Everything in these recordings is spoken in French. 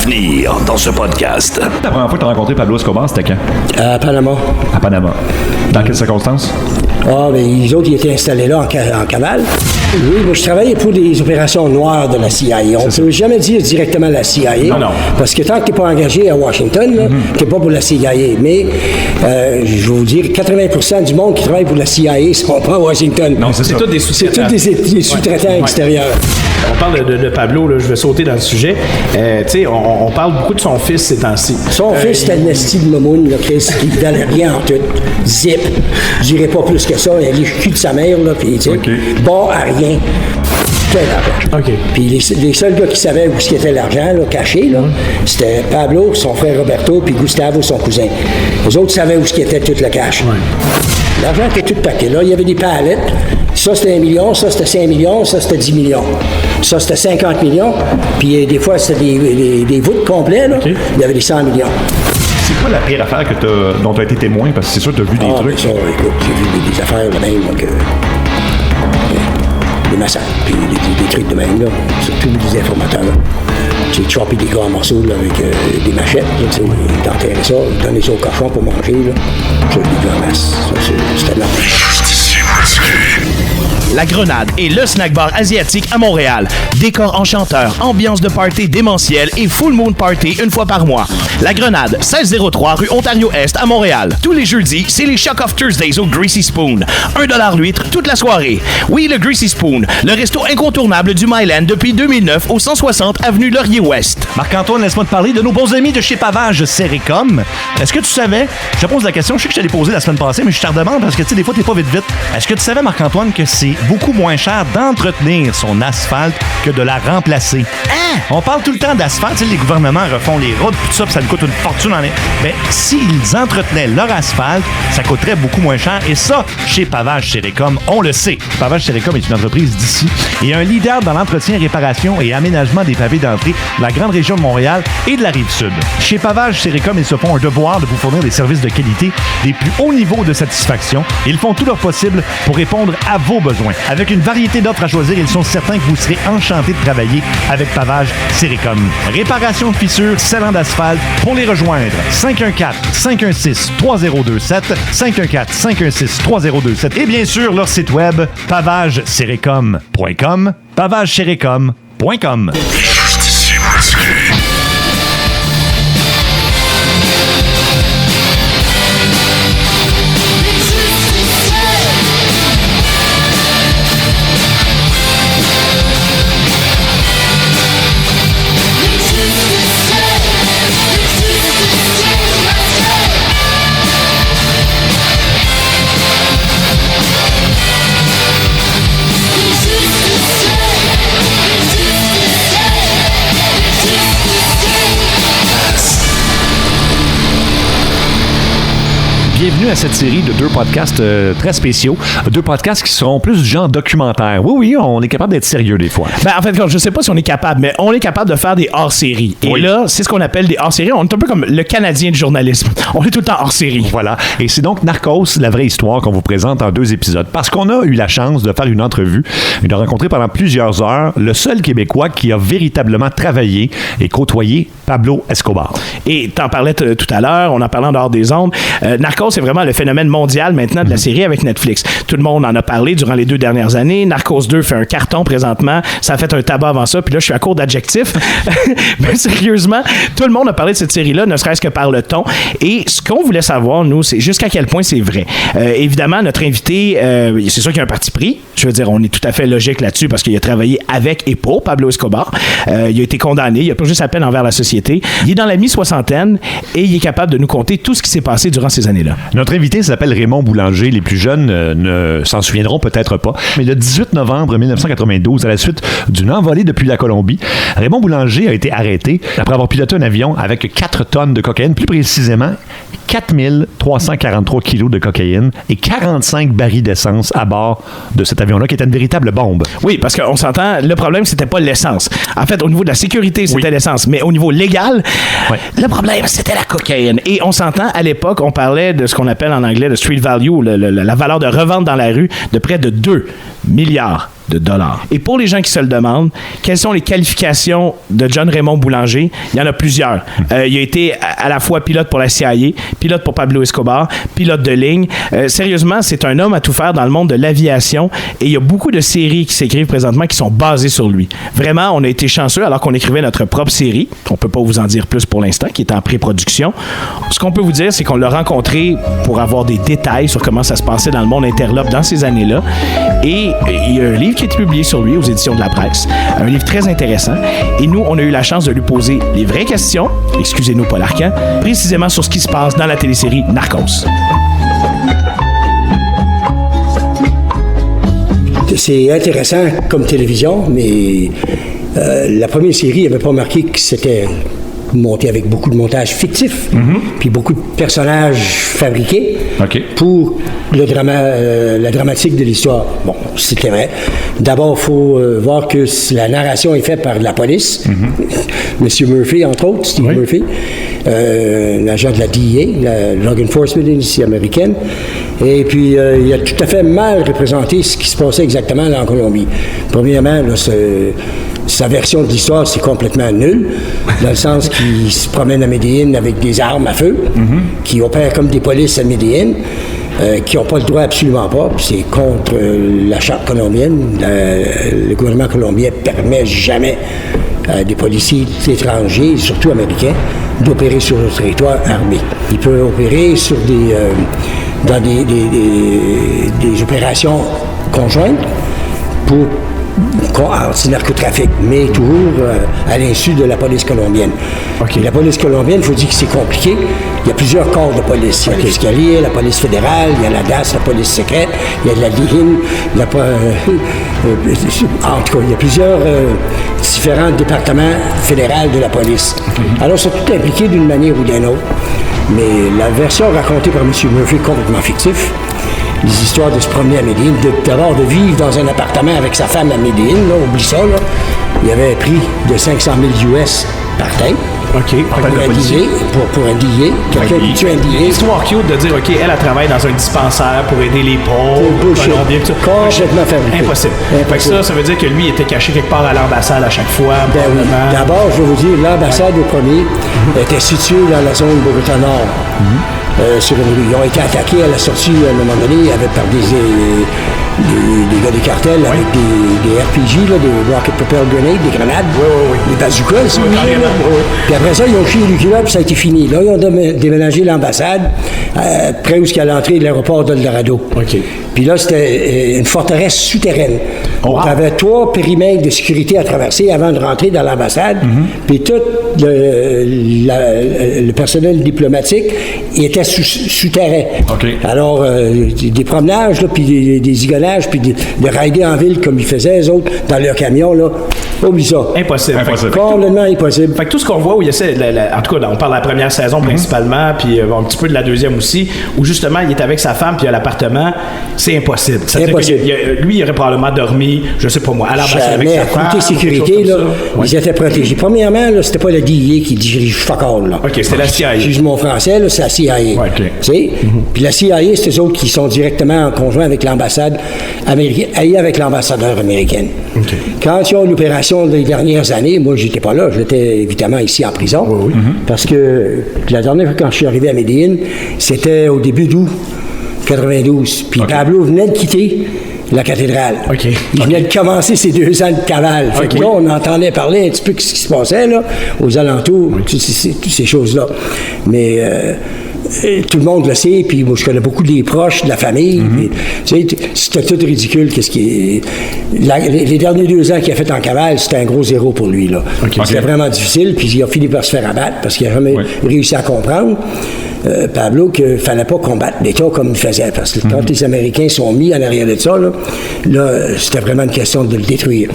venir dans ce podcast. La première fois que tu as rencontré Pablo Escobar, c'était quand? À Panama. À Panama. Dans quelles circonstances? Ah, mais les autres, ils étaient installés là en cavale. Oui, moi, je travaillais pour des opérations noires de la CIA. On ne peut jamais dire directement la CIA. Non. Parce que tant que tu n'es pas engagé à Washington, tu n'es pas pour la CIA. Mais, je vais vous dire, 80% du monde qui travaille pour la CIA ne sont pas à Washington. Non, c'est tous des sous-traitants. C'est tous des sous-traitants extérieurs. On parle de Pablo, là, je vais sauter dans le sujet. Tu sais, on parle beaucoup de son fils ces temps-ci. Son fils, c'était le nasty de Momoun, là, Chris, qui ne donnait rien en tout. Zip. Je dirais pas plus que ça. Il a les culs de sa mère, là, puis, tu sais, bon à rien. Tout l'argent. OK. Puis les seuls gars qui savaient où était l'argent, là, caché, là, c'était Pablo, son frère Roberto, puis Gustavo, son cousin. Les autres savaient où était tout le cash. Ouais. L'argent était tout paquet. Là, il y avait des palettes. Ça, c'était 1 million, ça, c'était 5 millions, ça, c'était 10 millions. Ça, c'était 50 millions. Puis des fois, c'était des voûtes complets, là. OK. Il y avait des 100 millions. C'est quoi la pire affaire dont tu as été témoin? Parce que c'est sûr que tu as vu des trucs. Ça, écoute, j'ai vu des affaires de même, là, des massacres, puis des trucs de même, là. Surtout des informateurs, là. J'ai choppé des gars en morceaux, là, avec des machettes, là, tu sais. Ils enterraient ça, ils donnaient ça au cochon pour manger, là. Ça, je l'ai vu en masse. Ça, c'était normal. La Grenade est le snack bar asiatique à Montréal. Décor enchanteur, ambiance de party démentielle et full moon party une fois par mois. La Grenade, 1603 rue Ontario-Est à Montréal. Tous les jeudis, c'est les Shock of Thursdays au Greasy Spoon. 1$ l'huître toute la soirée. Oui, le Greasy Spoon, le resto incontournable du Myland depuis 2009 au 160 avenue Laurier-Ouest. Marc-Antoine, laisse-moi te parler de nos bons amis de chez Pavage Céricom. Est-ce que tu savais, je te pose la question, je sais que je te l'ai posée la semaine passée, mais je te redemande parce que tu sais, des fois, t'es pas vite. Est-ce que tu savais, Marc-Antoine, que c'est beaucoup moins cher d'entretenir son asphalte que de la remplacer? Hein? On parle tout le temps d'asphalte, tu sais, les gouvernements refont les routes, tout ça, puis ça nous coûte une fortune en... Mais s'ils entretenaient leur asphalte, ça coûterait beaucoup moins cher. Et ça, chez Pavage Céricom, on le sait. Pavage Céricom est une entreprise d'ici et un leader dans l'entretien, réparation et aménagement des pavés d'entrée de la grande région de Montréal et de la Rive-Sud. Chez Pavage Céricom, ils se font un devoir de vous fournir des services de qualité des plus hauts niveaux de satisfaction. Ils font tout leur possible pour répondre à vos besoins. Avec une variété d'offres à choisir, ils sont certains que vous serez enchantés de travailler avec Pavage Céricom. Réparation de fissures, scellant d'asphalte. Pour les rejoindre, 514-516-3027, 514-516-3027 et bien sûr leur site web pavagecericom.com, pavagecericom.com. Bienvenue à cette série de 2 podcasts très spéciaux. 2 podcasts qui seront plus du genre documentaire. Oui, on est capable d'être sérieux des fois. Ben, en fait, je sais pas si on est capable, mais on est capable de faire des hors-séries. Et là, c'est ce qu'on appelle des hors-séries. On est un peu comme le Canadien du journalisme. On est tout le temps hors-série. Voilà. Et c'est donc Narcos, la vraie histoire, qu'on vous présente en 2 épisodes. Parce qu'on a eu la chance de faire une entrevue et de rencontrer pendant plusieurs heures le seul Québécois qui a véritablement travaillé et côtoyé Pablo Escobar. Et t'en parlais tout à l'heure, on en parlait en dehors des ondes. Narcos, c'est vraiment le phénomène mondial maintenant de la série avec Netflix. Tout le monde en a parlé durant les 2 dernières années. Narcos 2 fait un carton présentement. Ça a fait un tabac avant ça. Puis là, je suis à court d'adjectifs. Mais sérieusement, tout le monde a parlé de cette série-là, ne serait-ce que par le ton. Et ce qu'on voulait savoir, nous, c'est jusqu'à quel point c'est vrai. Évidemment, notre invité, c'est sûr qu'il y a un parti pris. Je veux dire, on est tout à fait logique là-dessus parce qu'il a travaillé avec et pour Pablo Escobar. Il a été condamné. Il a purgé sa peine envers la société. Il est dans la mi-soixantaine et il est capable de nous conter tout ce qui s'est passé durant ces années-là. Notre invité s'appelle Raymond Boulanger. Les plus jeunes ne s'en souviendront peut-être pas. Mais le 18 novembre 1992, à la suite d'une envolée depuis la Colombie, Raymond Boulanger a été arrêté après avoir piloté un avion avec 4 tonnes de cocaïne, plus précisément 4343 kilos de cocaïne et 45 barils d'essence à bord de cet avion-là, qui était une véritable bombe. Oui, parce qu'on s'entend, le problème, c'était pas l'essence. En fait, au niveau de la sécurité, c'était l'essence. Mais au niveau légal, le problème, c'était la cocaïne. Et on s'entend, à l'époque, on parlait de ce qu'on appelle en anglais le street value, la valeur de revente dans la rue, de près de 2 milliards de dollars. Et pour les gens qui se le demandent, quelles sont les qualifications de John Raymond Boulanger? Il y en a plusieurs. Il a été à la fois pilote pour la CIA, pilote pour Pablo Escobar, pilote de ligne. Sérieusement, c'est un homme à tout faire dans le monde de l'aviation et il y a beaucoup de séries qui s'écrivent présentement qui sont basées sur lui. Vraiment, on a été chanceux alors qu'on écrivait notre propre série. On peut pas vous en dire plus pour l'instant, qui est en pré-production. Ce qu'on peut vous dire, c'est qu'on l'a rencontré pour avoir des détails sur comment ça se passait dans le monde interlope dans ces années-là. Et il y a un livre qui a été publié sur lui aux éditions de la Presse. Un livre très intéressant. Et nous, on a eu la chance de lui poser les vraies questions, excusez-nous Paul Arcand, précisément sur ce qui se passe dans la télésérie Narcos. C'est intéressant comme télévision, mais la première série n'avait pas marqué que c'était monté avec beaucoup de montage fictif, puis beaucoup de personnages fabriqués pour la dramatique de l'histoire. Bon, c'était vrai. D'abord, il faut voir que la narration est faite par la police. Monsieur Murphy, entre autres, Steve Murphy, l'agent de la DEA, la Drug Enforcement Agency américaine. Et puis, il a tout à fait mal représenté ce qui se passait exactement là en Colombie. Premièrement, là, sa version de l'histoire, c'est complètement nul, dans le sens qu'il se promène à Medellín avec des armes à feu, qui opèrent comme des polices à Medellín, qui n'ont pas le droit, absolument pas. C'est contre la charte colombienne. Le gouvernement colombien ne permet jamais à des policiers étrangers, surtout américains, d'opérer sur le territoire armé. Ils peuvent opérer sur dans des opérations conjointes pour anti-narcotrafic, mais toujours à l'insu de la police colombienne. La police colombienne, il faut dire que c'est compliqué. Il y a plusieurs corps de police. Il y a l'escalier, la police fédérale, il y a la DAS, la police secrète, il y a de la DIHIN, en tout cas, il y a plusieurs différents départements fédéraux de la police. Alors, ils sont tous impliqués d'une manière ou d'une autre. Mais la version racontée par M. Murphy est complètement fictive. Les histoires de se promener à Medellín, d'abord de vivre dans un appartement avec sa femme à Medellín, là, oublie ça, là. Il avait un prix de 500 000 US par tête. Pour un DIA. Quelqu'un qui tue un DIA. Histoire cute de dire, OK, elle travaille dans un dispensaire pour aider les pauvres, colombiens, tout ça. Complètement fabriqué. Impossible. Fait que ça veut dire que lui était caché quelque part à l'ambassade à chaque fois. Oui. D'abord, je vais vous dire, l'ambassade au premier était située dans la zone Bogota Nord. Sur une rue. Ils ont été attaqués à la sortie, à un moment donné, par des gars des cartels avec des RPG, là, des rocket propelled grenades, des grenades, des bazookas, si vous voulez. Puis après ça, ils ont chié les culottes, puis ça a été fini. Là, ils ont déménagé l'ambassade près où il y a l'entrée de l'aéroport d'Eldorado. Puis là, c'était une forteresse souterraine. On avait 3 périmètres de sécurité à traverser avant de rentrer dans l'ambassade. Puis tout le personnel diplomatique était souterrain. Alors, des promenages, là, puis des zigonnages, puis de rider en ville comme ils faisaient, eux autres, dans leur camion, là. Oublie ça. Impossible. Complètement impossible. Fait que tout ce qu'on voit où il y a en tout cas, on parle de la première saison principalement, puis un petit peu de la deuxième aussi, où justement, il est avec sa femme, puis il y a l'appartement, c'est impossible. C'est impossible. Lui, il aurait probablement dormi, je sais pas moi, à l'ambassade avec sa femme. Côté sécurité, là, ils étaient protégés. Premièrement, là, c'était pas le DIA qui dirige fuck all, là. C'était la CIA. Excuse mon français, là, c'est la CIA. Tu sais? Puis la CIA, c'est eux autres qui sont directement en conjoint avec l'ambassade américaine, avec l'ambassadeur américain. Quand ils ont une opération des dernières années, moi, j'étais pas là. J'étais évidemment ici en prison. Parce que la dernière fois, quand je suis arrivé à Medellín, c'était au début d'août 92. Puis Pablo venait de quitter la cathédrale. Il venait de commencer ses 2 ans de cavale. Fait que là, on entendait parler un petit peu de ce qui se passait là, aux alentours, toutes ces choses-là. Mais tout le monde le sait, puis moi, je connais beaucoup des proches, de la famille. C'était tout ridicule. Les derniers 2 ans qu'il a fait en cavale, c'était un gros zéro pour lui, là. C'était vraiment difficile, puis il a fini par se faire abattre parce qu'il n'a jamais réussi à comprendre. Pablo, qu'il ne fallait pas combattre l'État comme il faisait. Parce que quand les Américains sont mis en arrière de ça, là c'était vraiment une question de le détruire.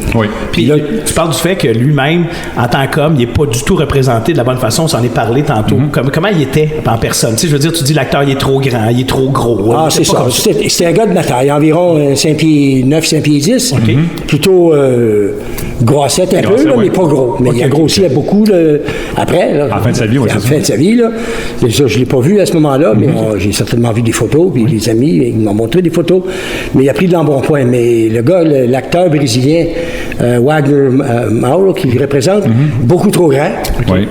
Puis là, tu parles du fait que lui-même, en tant qu'homme, il n'est pas du tout représenté de la bonne façon. On s'en est parlé tantôt. Comment il était en personne? Tu sais, je veux dire, tu dis l'acteur, il est trop grand, il est trop gros. C'est ça. C'est un gars de ma taille, environ 5 pieds 9, 5 pieds 10. Plutôt grossette un peu, là, mais pas gros. Mais il a grossi beaucoup après. Là, En fin de sa vie, oui, en c'est fin ça. de sa vie, là. Ça, je ne l'ai pas vu à ce moment-là, mais j'ai certainement vu des photos, puis les amis, ils m'ont montré des photos. Mais il a pris de l'embonpoint. Mais le gars, l'acteur brésilien, Wagner Mauro, qui le représente, beaucoup trop grand. Oui.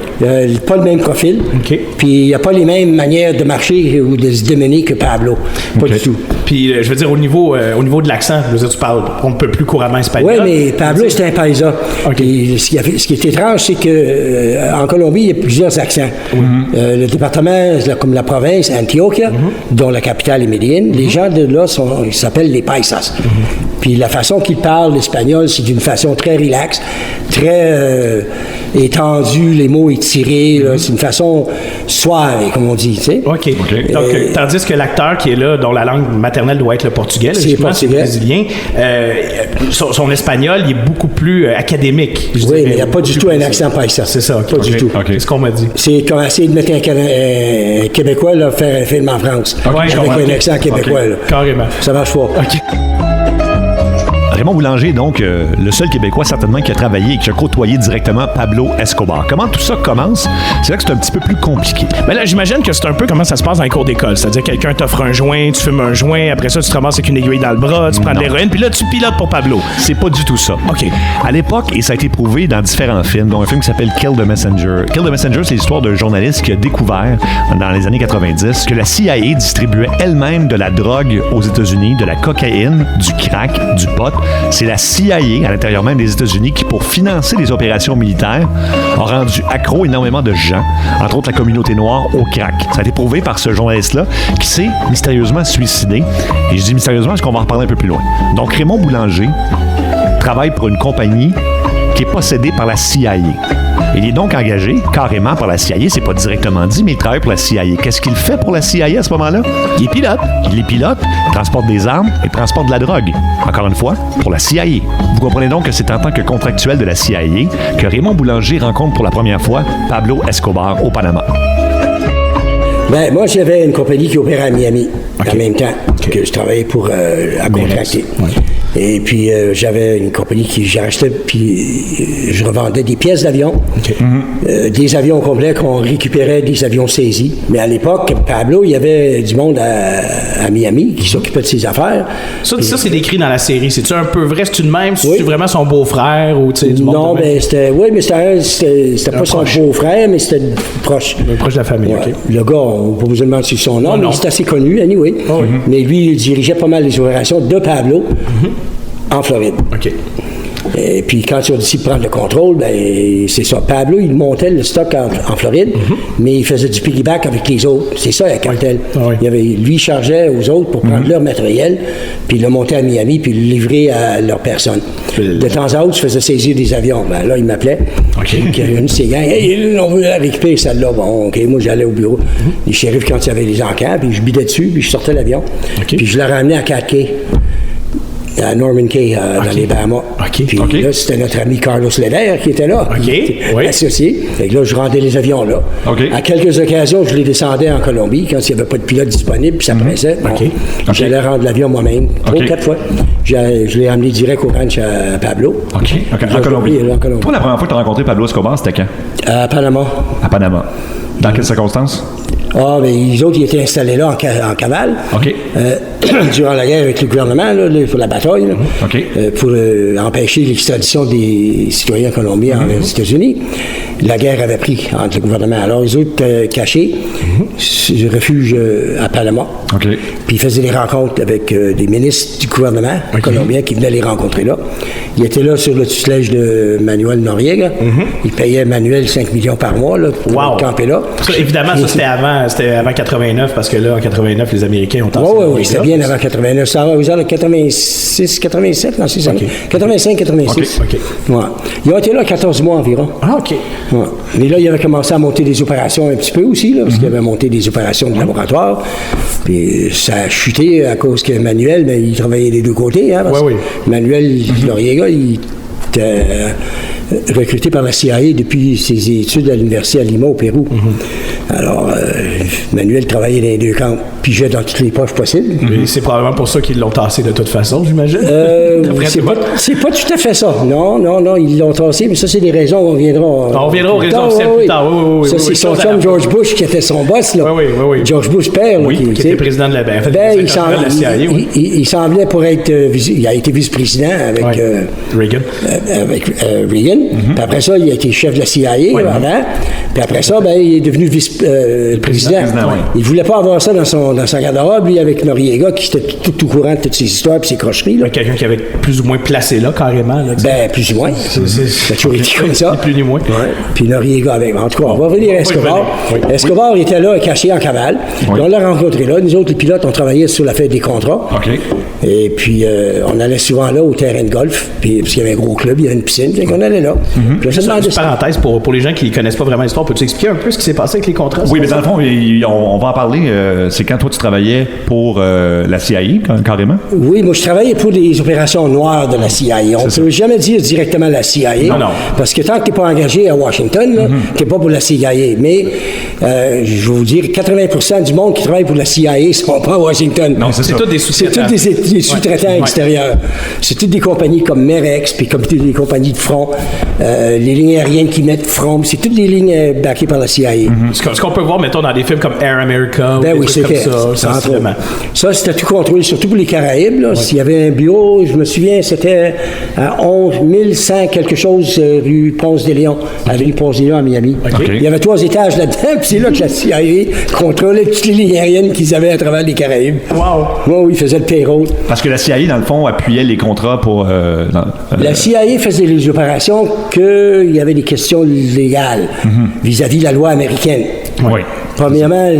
Pas le même profil. OK. Puis il n'a pas les mêmes manières de marcher ou de se démener que Pablo. Pas OK. du tout. Puis, je veux dire, au niveau de l'accent, je veux dire, tu parles un peu plus couramment espagnol. Oui, mais Pablo, c'est un paysan. OK. Et ce qui est étrange, c'est qu'en Colombie, il y a plusieurs accents. Le département, comme la province, Antioquia, dont la capitale est Medellín, les gens de là ils s'appellent les paisas. Puis la façon qu'ils parlent l'espagnol, c'est d'une façon très relaxe, très étendue, les mots étirés. là. C'est une façon suave, comme on dit, tu sais. OK. Donc, tandis que l'acteur qui est là, dont la langue maternelle doit être le portugais, C'est logiquement, c'est portugais. brésilien, son espagnol, il est beaucoup plus académique. je Oui, dirais, mais il n'y a pas du plus tout un précis. accent paisa. C'est ça, OK. Pas du tout. OK. C'est ce qu'on m'a dit. C'est comme essayer de mettre un Québécois là, faire un film en France. Ouais, je avec comprends. un accent québécois. Là. Carrément. Ça marche pas. Raymond Boulanger est donc le seul Québécois certainement qui a travaillé et qui a côtoyé directement Pablo Escobar. Comment tout ça commence? C'est là que c'est un petit peu plus compliqué. Mais là, j'imagine que c'est un peu comment ça se passe dans les cours d'école. C'est-à-dire, quelqu'un t'offre un joint, tu fumes un joint, après ça, tu te ramasses avec une aiguille dans le bras, tu prends de l'héroïne, puis là, tu pilotes pour Pablo. C'est pas du tout ça. OK. À l'époque, et ça a été prouvé dans différents films, dont un film qui s'appelle Kill the Messenger. Kill the Messenger, c'est l'histoire d'un journaliste qui a découvert, dans les années 90, que la CIA distribuait elle-même de la drogue aux États-Unis, de la cocaïne, du crack, du pot. C'est la CIA, à l'intérieur même des États-Unis, qui, pour financer les opérations militaires, a rendu accro énormément de gens, entre autres la communauté noire, au crack. Ça a été prouvé par ce journaliste-là, qui s'est mystérieusement suicidé. Et je dis mystérieusement parce qu'on va en reparler un peu plus loin. Donc, Raymond Boulanger travaille pour une compagnie qui est possédée par la CIA. Il est donc engagé carrément par la CIA, c'est pas directement dit, mais il travaille pour la CIA. Qu'est-ce qu'il fait pour la CIA à ce moment-là? Il est pilote. Il est pilote, transporte des armes et transporte de la drogue. Encore une fois, pour la CIA. Vous comprenez donc que c'est en tant que contractuel de la CIA que Raymond Boulanger rencontre pour la première fois Pablo Escobar au Panama. Ben, moi, j'avais une compagnie qui opérait à Miami en même temps que je travaillais pour à contracter. Et puis, j'avais une compagnie qui j'achetais, puis je revendais des pièces d'avion, des avions complets qu'on récupérait, des avions saisis. Mais à l'époque, Pablo, il y avait du monde à Miami qui s'occupait de ses affaires. Ça, c'est décrit dans la série. C'est-tu un peu vrai? C'est-tu de même? Oui. C'est-tu vraiment son beau-frère ou tu sais, du monde Non, de même? ben c'était pas son proche. beau-frère, mais c'était proche. Un proche de la famille, Ouais. OK. Le gars, on peut vous demander son nom, Oh, mais non. c'est assez connu, anyway. Oh, oui. Mais lui, il dirigeait pas mal les opérations de Pablo en Floride. OK. Et puis quand ils ont décidé de prendre le contrôle, ben c'est ça. Pablo, il montait le stock en Floride, mais il faisait du piggyback avec les autres. C'est ça, la cartel. Ah oui. Lui, il chargeait aux autres pour prendre leur matériel, puis il le montait à Miami, puis le livrer à leur personne. De temps à autre, je faisais saisir des avions. Ben là, il m'appelait. OK. Puis, une de ses gangs, hey, on veut récupérer celle-là. Bon, OK, moi, j'allais au bureau. Les shérifs, quand il y avait les encans, puis je bidais dessus, puis je sortais l'avion. OK. Puis je l'ai ramené à 4K. À Norman Cay, dans les Bahamas. OK. Puis OK. là, c'était notre ami Carlos Leder qui était là. OK. Il était Oui. associé. Fait que là, je rendais les avions là. OK. À quelques occasions, je les descendais en Colombie quand il n'y avait pas de pilote disponible, puis ça pressait. Bon, OK. J'allais rendre l'avion moi-même, 3 ou OK. 4 fois. Je l'ai amené direct au ranch à Pablo. OK. Puis En là, Colombie. en Colombie. Toi, la première fois que tu as rencontré Pablo Escobar, c'était quand? À Panama. À Panama. Dans quelles circonstances? Ah, mais les autres, ils étaient installés là en cavale. OK. Durant la guerre avec le gouvernement, là, pour la bataille, là, OK. pour empêcher l'extradition des citoyens colombiens envers les États-Unis. La guerre avait pris entre le gouvernement. Alors, les autres étaient cachés, refuge à Panama. OK. Puis ils faisaient des rencontres avec des ministres du gouvernement colombien qui venaient les rencontrer là. Ils étaient là sur le tutelage de Manuel Noriega. Ils payaient Manuel 5 millions par mois là, pour Wow. camper là. Ça, évidemment, ça, c'était avant 89, parce que là, en 89, les Américains ont Oui, c'était bien avant 89. Ça va aux années 86, 87, dans ces années. 85, 86. OK. Ouais. Ils ont été là 14 mois environ. Ah, OK. Ouais. Mais là, ils avaient commencé à monter des opérations un petit peu aussi, là, parce qu'ils avaient monté des opérations de laboratoire. Puis ça a chuté à cause que Manuel, ben, il travaillait des deux côtés. Hein, parce Ouais, oui. que Manuel Noriega, il était recruté par la CIA depuis ses études à l'université à Lima, au Pérou. Alors, Manuel travaillait dans les deux camps, pigeait dans toutes les poches possibles. Et c'est probablement pour ça qu'ils l'ont tassé de toute façon, j'imagine. C'est pas tout à fait ça. Non, ils l'ont tassé, mais ça, c'est des raisons, on reviendra aux raisons officielles plus tard. Ça, c'est son chum George Bush qui était son boss, là. Oui. George Bush père, oui, qui était président de la CIA. Il semblait pour être... il a été vice-président avec... Reagan. Reagan. Puis après ça, il a été chef de la CIA avant. Puis après ça, il est devenu vice-président. Il ne voulait pas avoir ça dans sa garde-robe, lui, avec Noriega, qui était tout au courant de toutes ses histoires et ses crocheries. Quelqu'un qui avait plus ou moins placé là, carrément. Là, plus ou moins. Ça a toujours été comme ça. Ni plus ni moins. Puis Noriega, en tout cas, on va revenir à Escobar. Escobar était là, caché en cavale. Puis on l'a rencontré là. Nous autres, les pilotes, on travaillait sur la fête des contrats. Et puis, on allait souvent là, au terrain de golf. Puis, parce qu'il y avait un gros club, il y avait une piscine. Donc, on allait là. Juste une parenthèse, pour les gens qui ne connaissent pas vraiment l'histoire, peux-tu expliquer un peu ce qui s'est passé avec les contrats? Oui, mais dans le fond, on va en parler. C'est quand toi, tu travaillais pour la CIA, carrément? Oui, moi, je travaillais pour les opérations noires de la CIA. On ne peut jamais dire directement la CIA. Non. Parce que tant que tu n'es pas engagé à Washington, tu n'es pas pour la CIA. Mais, je vais vous dire, 80% du monde qui travaille pour la CIA ne sont pas à Washington. Non, c'est tous des sous-traitants. C'est tous des sous-traitants extérieurs. C'est toutes des compagnies comme Merex, puis comme toutes les compagnies de front, les lignes aériennes qui mettent front, c'est toutes des lignes backées par la CIA. Ce qu'on peut voir, mettons, dans des films comme Air America, ou des trucs comme ça. Ça, c'était tout contrôlé, surtout pour les Caraïbes. S'il y avait un bureau, je me souviens, c'était à 11 100 quelque chose, rue Ponce de Léon, avenue Ponce de Léon à Miami. Il y avait 3 étages là-dedans, puis c'est là que la CIA contrôlait toutes les lignes aériennes qu'ils avaient à travers les Caraïbes. Wow! Oui, ils faisaient le payroll. Parce que la CIA, dans le fond, appuyait les contrats pour... La CIA faisait les opérations qu'il y avait des questions légales vis-à-vis de la loi américaine. Oui. Premièrement,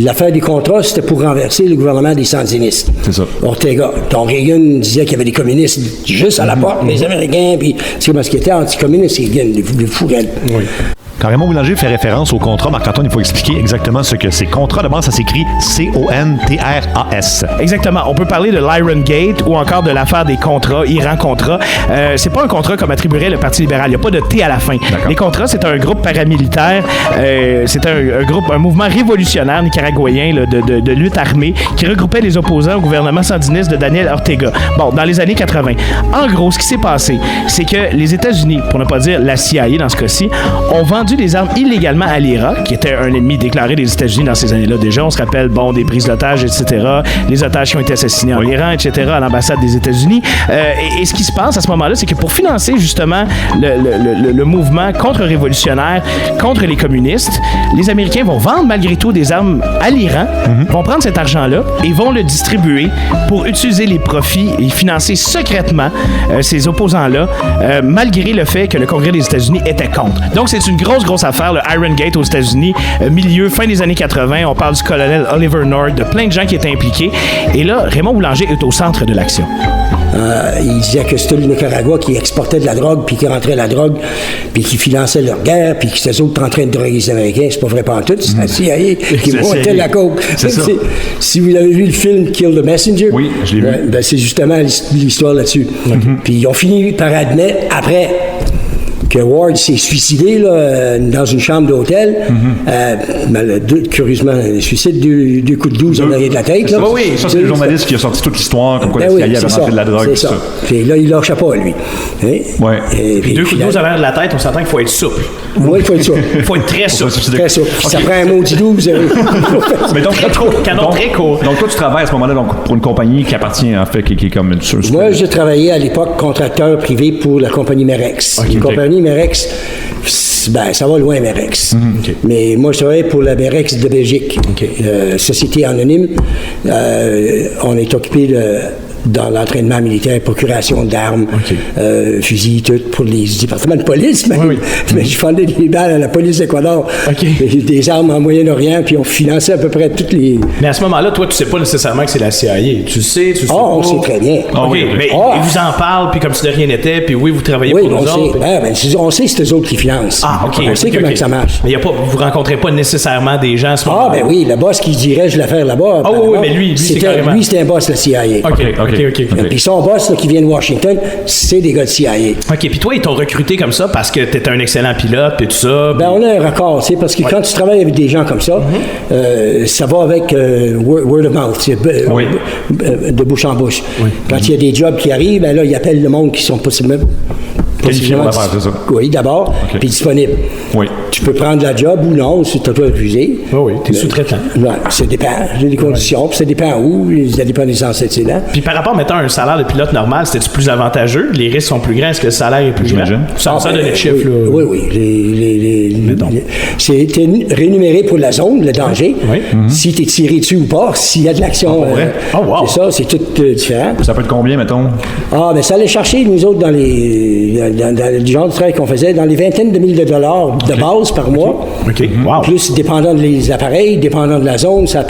l'affaire des contrats, c'était pour renverser le gouvernement des sandinistes. C'est ça. Ortega. Donc Reagan disait qu'il y avait des communistes juste à la porte, les Américains, puis c'est parce qu'ils étaient anticommunistes, les fourrelles. Oui. Quand Raymond Boulanger fait référence au contrat, Marc-Antoine, il faut expliquer exactement ce que c'est. Contrat, de base, ça s'écrit C-O-N-T-R-A-S. Exactement. On peut parler de l'Iron Gate ou encore de l'affaire des contrats, Iran-Contra. C'est pas un contrat comme attribuerait le Parti libéral. Il n'y a pas de T à la fin. Les contrats, c'est un groupe paramilitaire. C'est un mouvement révolutionnaire nicaraguayen là, de lutte armée qui regroupait les opposants au gouvernement sandiniste de Daniel Ortega. Bon, dans les années 80. En gros, ce qui s'est passé, c'est que les États-Unis, pour ne pas dire la CIA dans ce cas-ci, ont vendu des armes illégalement à l'Irak, qui était un ennemi déclaré des États-Unis dans ces années-là déjà. On se rappelle, des prises d'otages, etc. Les otages qui ont été assassinés en Iran, etc., à l'ambassade des États-Unis. Et ce qui se passe à ce moment-là, c'est que pour financer justement le mouvement contre-révolutionnaire, contre les communistes, les Américains vont vendre malgré tout des armes à l'Iran, vont prendre cet argent-là et vont le distribuer pour utiliser les profits et financer secrètement ces opposants-là, malgré le fait que le Congrès des États-Unis était contre. Donc, c'est une grosse affaire, le Iron Gate aux États-Unis, fin des années 80. On parle du colonel Oliver North, de plein de gens qui étaient impliqués. Et là, Raymond Boulanger est au centre de l'action. Il disait que c'était le Nicaragua qui exportait de la drogue, puis qui rentrait la drogue, puis qui finançait leur guerre, puis que c'était eux autres en train de droguer les Américains. C'est pas vrai pantoute, c'est la CIA qui montait la coke. C'est ça. Si vous avez vu le film Kill the Messenger, oui, je l'ai vu. C'est justement l'histoire là-dessus. Puis ils ont fini par admettre, après que Ward s'est suicidé là, dans une chambre d'hôtel. Curieusement, le suicide, deux coups de 12 en arrière de la tête. Là. Oui, ça, c'est le journaliste qui a sorti toute l'histoire, comme quoi la CIA avait rentré de la drogue. C'est ça. Puis là, il lâchait pas, lui. Hein? Ouais. Et puis 2 coups de 12 en arrière de la tête, on s'entend qu'il faut être souple. Oui, il faut être souple. Il faut être très souple. Très souple. Puis ça prend un maudit 12. Mais donc, très court. Donc, toi, tu travailles à ce moment-là pour une compagnie qui appartient, en fait, qui est comme une source. Moi, j'ai travaillé à l'époque contracteur privé pour la compagnie Merex. La compagnie Merex, ça va loin, Merex. Mais moi, je travaillais pour la Merex de Belgique. Société anonyme. On est occupé dans l'entraînement militaire, procuration d'armes, fusils, tout, pour les départements de police. Mais je fondais des balles à la police d'Équateur. Des armes en Moyen-Orient, puis on finançait à peu près toutes les... Mais à ce moment-là, toi, tu sais pas nécessairement que c'est la CIA. Tu sais pas. On sait très bien. Mais ils vous en parlent, puis comme si de rien n'était, puis oui, vous travaillez pour nous autres. On sait que c'est eux autres qui financent. On sait comment ça marche. Mais vous rencontrez pas nécessairement des gens à ce moment-là. Ben oui, le boss qui dirige l'affaire là-bas. Mais lui, c'est carrément... Lui, c'était un boss de la CIA. OK. Puis son boss, là, qui vient de Washington, c'est des gars de CIA. OK, puis toi, ils t'ont recruté comme ça parce que t'étais un excellent pilote, puis tout ça. Ben, on a un record, tu sais, parce que quand tu travailles avec des gens comme ça, ça va avec word of mouth, de bouche en bouche. Quand il y a des jobs qui arrivent, ben là, ils appellent le monde qui sont possiblement oui, d'abord, puis disponible. Oui. Tu peux prendre la job ou non, si tu as refusé. Oui, tu es sous-traitant. Ouais, ça dépend des conditions, puis ça dépend où, ça dépend des antécédents. Puis par rapport, mettons, à un salaire de pilote normal, c'était-tu plus avantageux? Les risques sont plus grands, est-ce que le salaire est plus grand? Sans donner de chiffres, là. Oui. C'est rémunéré pour la zone, le danger. Oui. Si tu es tiré dessus ou pas, s'il y a de l'action. C'est ça, c'est tout différent. Ça peut être combien, mettons? Ben ça allait chercher, nous autres, dans le genre de travail qu'on faisait, dans les vingtaines de milliers de dollars de base par mois. Wow. Plus, dépendant des appareils, dépendant de la zone, ça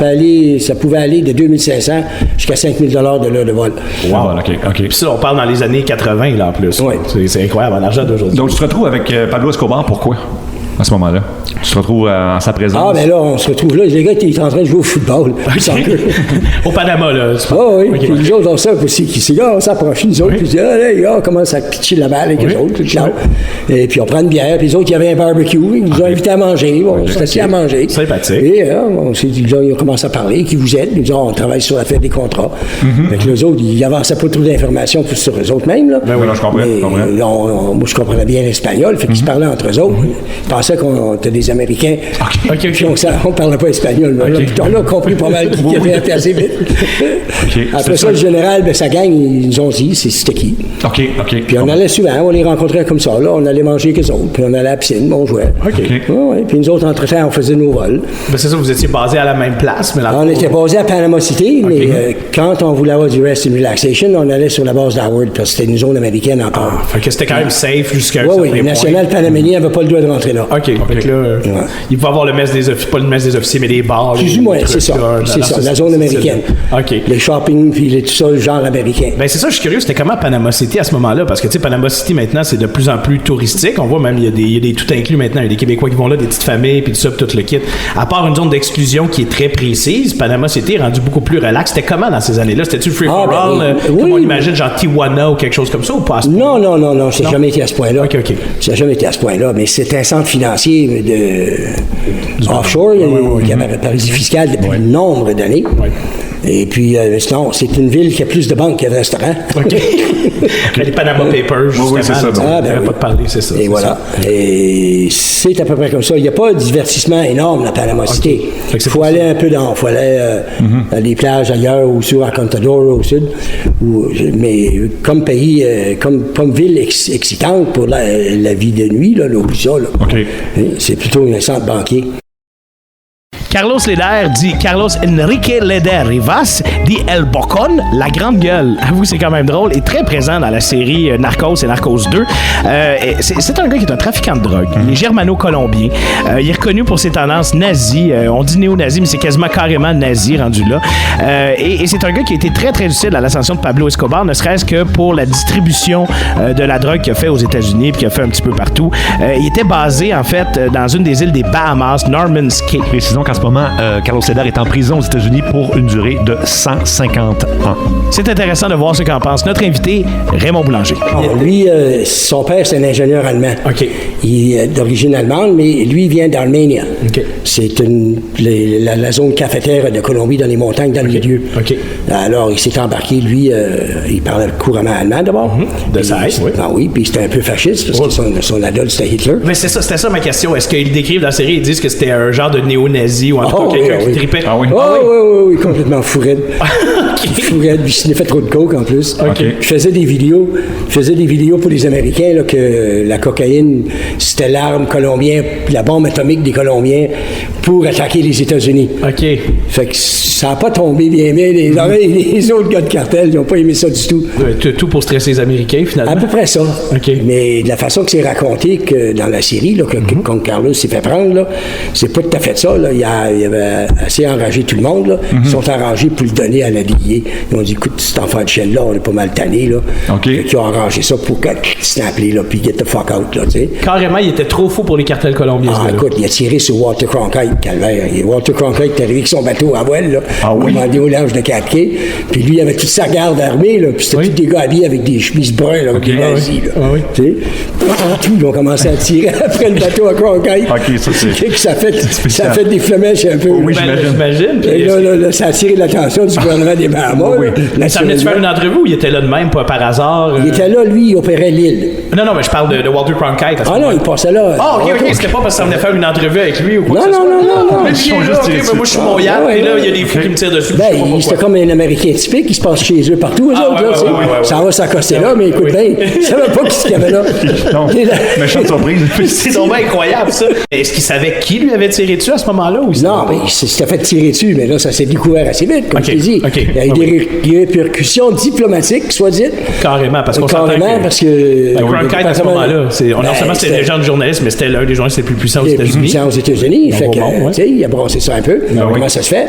pouvait aller de 2500 jusqu'à 5000 dollars de l'heure de vol. Wow, OK. Puis ça, on parle dans les années 80, là, en plus. Oui. C'est incroyable, en argent d'aujourd'hui. Donc, tu te retrouves avec Pablo Escobar, pourquoi? À ce moment-là. Tu te retrouves en sa présence. Ben là, on se retrouve là. Les gars étaient en train de jouer au football. Au Panama, là. Oui. Puis nous autres, on sait aussi qui ces gars, on s'approche, nous autres, puis on dit, les gars, on commence à pitcher la balle avec les autres. Et puis on prend une bière, puis les autres, il y avait un barbecue. Ils nous ont invités à manger. On s'est assis à manger. Sympathique. Et on s'est dit, ils ont commencé à parler. Qui vous êtes? Ils disent, on travaille sur la fête des contrats. Fait que les autres, ils n'avançaient pas trop d'informations sur eux autres mêmes. Là. Ben oui, je comprends. Moi, je comprenais bien l'espagnol. Fait qu'ils se parlaient entre eux autres. Ils pensaient qu'on était des Américains. Puis on ne parlait pas espagnol. Puis on a compris pas mal qui était assez vite. Après ça, le général, sa gang, ils nous ont dit c'était qui. Puis on allait souvent, on les rencontrait comme ça. Là, on allait manger avec eux autres. Puis on allait à la piscine, on jouait. Puis nous autres, entre-temps, on faisait nos vols. C'est ça, vous étiez basés à la même place. Mais on était basés à Panama City, mais quand on voulait avoir du rest and relaxation, on allait sur la base d'Howard, parce que c'était une zone américaine encore. Fait que c'était quand même safe jusqu'à un certain point. Le national panaménien n'avait pas le droit de rentrer là. Il pouvait avoir le mess des officiers, pas le mess des officiers, mais des bars. Plus ou moins, c'est ça. La zone américaine. Les shopping, puis tout ça, le genre américain. Ben c'est ça, je suis curieux, c'était comment Panama City à ce moment-là? Parce que, tu sais, Panama City, maintenant, c'est de plus en plus touristique. On voit même, il y a des tout inclus maintenant. Il y a des Québécois qui vont là, des petites familles, puis tout ça, puis tout le kit. À part une zone d'exclusion qui est très précise, Panama City est rendu beaucoup plus relax. C'était comment dans ces années-là? C'était-tu free for all? Comme on imagine, genre Tijuana ou quelque chose comme ça, ou pas à ce point? Non, ça n'a jamais été à ce point-là. Ça n'a jamais été à ce point-là, mais c'est un centre financier offshore, qui avait un paradis fiscal depuis un nombre d'années. Et puis, sinon, c'est une ville qui a plus de banques qu'il y a de restaurants. Les Panama Papers, justement. C'est ça. On n'avait pas de parler, c'est ça. Et voilà. Et c'est à peu près comme ça. Il n'y a pas de divertissement énorme dans Panama City. Il faut aller un peu dans. Il faut aller à des plages ailleurs, ou sur Contador, au sud. Mais comme pays, comme ville excitante pour la vie de nuit, là, oublie ça. C'est plutôt un centre banquier. Carlos Enrique Leder Rivas dit El Bocón, la grande gueule. Avoue, c'est quand même drôle et très présent dans la série Narcos et Narcos 2. C'est un gars qui est un trafiquant de drogue. Il est germano-colombien. Il est reconnu pour ses tendances nazies. On dit néo-nazi, mais c'est quasiment carrément nazi rendu là. Et c'est un gars qui a été très, très utile à l'ascension de Pablo Escobar, ne serait-ce que pour la distribution de la drogue qu'il a fait aux États-Unis puis qu'il a fait un petit peu partout. Il était basé, en fait, dans une des îles des Bahamas, Norman's Cay. Précisons qu'en ce moment, Carlos Leder est en prison aux États-Unis pour une durée de 150 ans. C'est intéressant de voir ce qu'en pense notre invité, Raymond Boulanger. Lui, son père, c'est un ingénieur allemand. Il est d'origine allemande, mais lui, il vient d'Arménie. C'est la zone cafetière de Colombie, dans les montagnes, dans le milieu. Alors, il s'est embarqué, lui, il parlait couramment allemand d'abord. De ça, oui. Oui, puis c'était un peu fasciste, parce que son idole, c'était Hitler. Mais c'était ça ma question. Est-ce qu'ils décrivent dans la série, ils disent que c'était un genre de néo-nazi ou en tout cas quelqu'un qui tripait? Oui, complètement fourette. Fourette, puis il fait trop de coke en plus. Je faisais des vidéos pour les Américains, là, que la cocaïne, c'était l'arme colombienne, la bombe atomique des Colombiens pour attaquer les États-Unis. Fait que ça n'a pas tombé bien. Les autres gars de cartel, ils n'ont pas aimé ça du tout. Tout pour stresser les Américains, finalement? À peu près ça. Mais de la façon que c'est raconté que dans la série, là, quand Carlos s'est fait prendre, là, c'est pas tout à fait ça. Là. il avait assez enragé tout le monde, là. Ils sont enragés pour le donner à la DIA. Ils ont dit, écoute, cet enfant de chienne-là, on est pas mal tanné, là. Qui ont arrangé ça pour snapper, là, puis get the fuck out, là, tu sais. Carrément, il était trop fou pour les cartels colombiens. Écoute, il a tiré sur Walter Cronkite, calvaire. Walter Cronkite est arrivé avec son bateau à voile, là. Demandé au large de Cap-Quai. Puis lui, il avait toute sa garde armée, là. Puis c'était tous des gars habillés avec des chemises bruns, là, avec des nazis, là. Tu sais. Tout, ils ont commencé à tirer après le bateau à Cronkite. Ça fait des flamèches un peu. Oui, j'imagine. Et là, ça a attiré l'attention du gouvernement des Bahamas. Mais ça venait de faire une entrevue ou il était là de même, pas par hasard? Il était là, lui, il opérait l'île. Non, mais je parle de Walter Cronkite. Non, il passait là. OK. C'était pas parce que ça venait faire une entrevue avec lui ou quoi que ce soit. Non. Mais moi, je suis mon yacht, et là, il y a des filles qui me tirent dessus. C'était comme un Américain typique, il se passe chez eux partout, eux autres. Ça va s'accoster là, mais écoute bien, il savait pas qui qu'il y avait là. Méchante surprise. C'est donc incroyable, ça. Est-ce qu'il savait qui lui avait tiré dessus à ce moment-là? Non, mais il s'était fait tirer dessus, mais là, ça s'est découvert assez vite, comme je t'ai dit. Il y a eu des répercussions diplomatiques, soit dites. Carrément, parce qu'on parce que Cronkite, à ce moment-là, non seulement c'était un légende de journaliste, mais c'était l'un des journalistes les plus puissants aux États-Unis. Fait que, tu sais, il a brassé ça un peu. Comment ça se fait?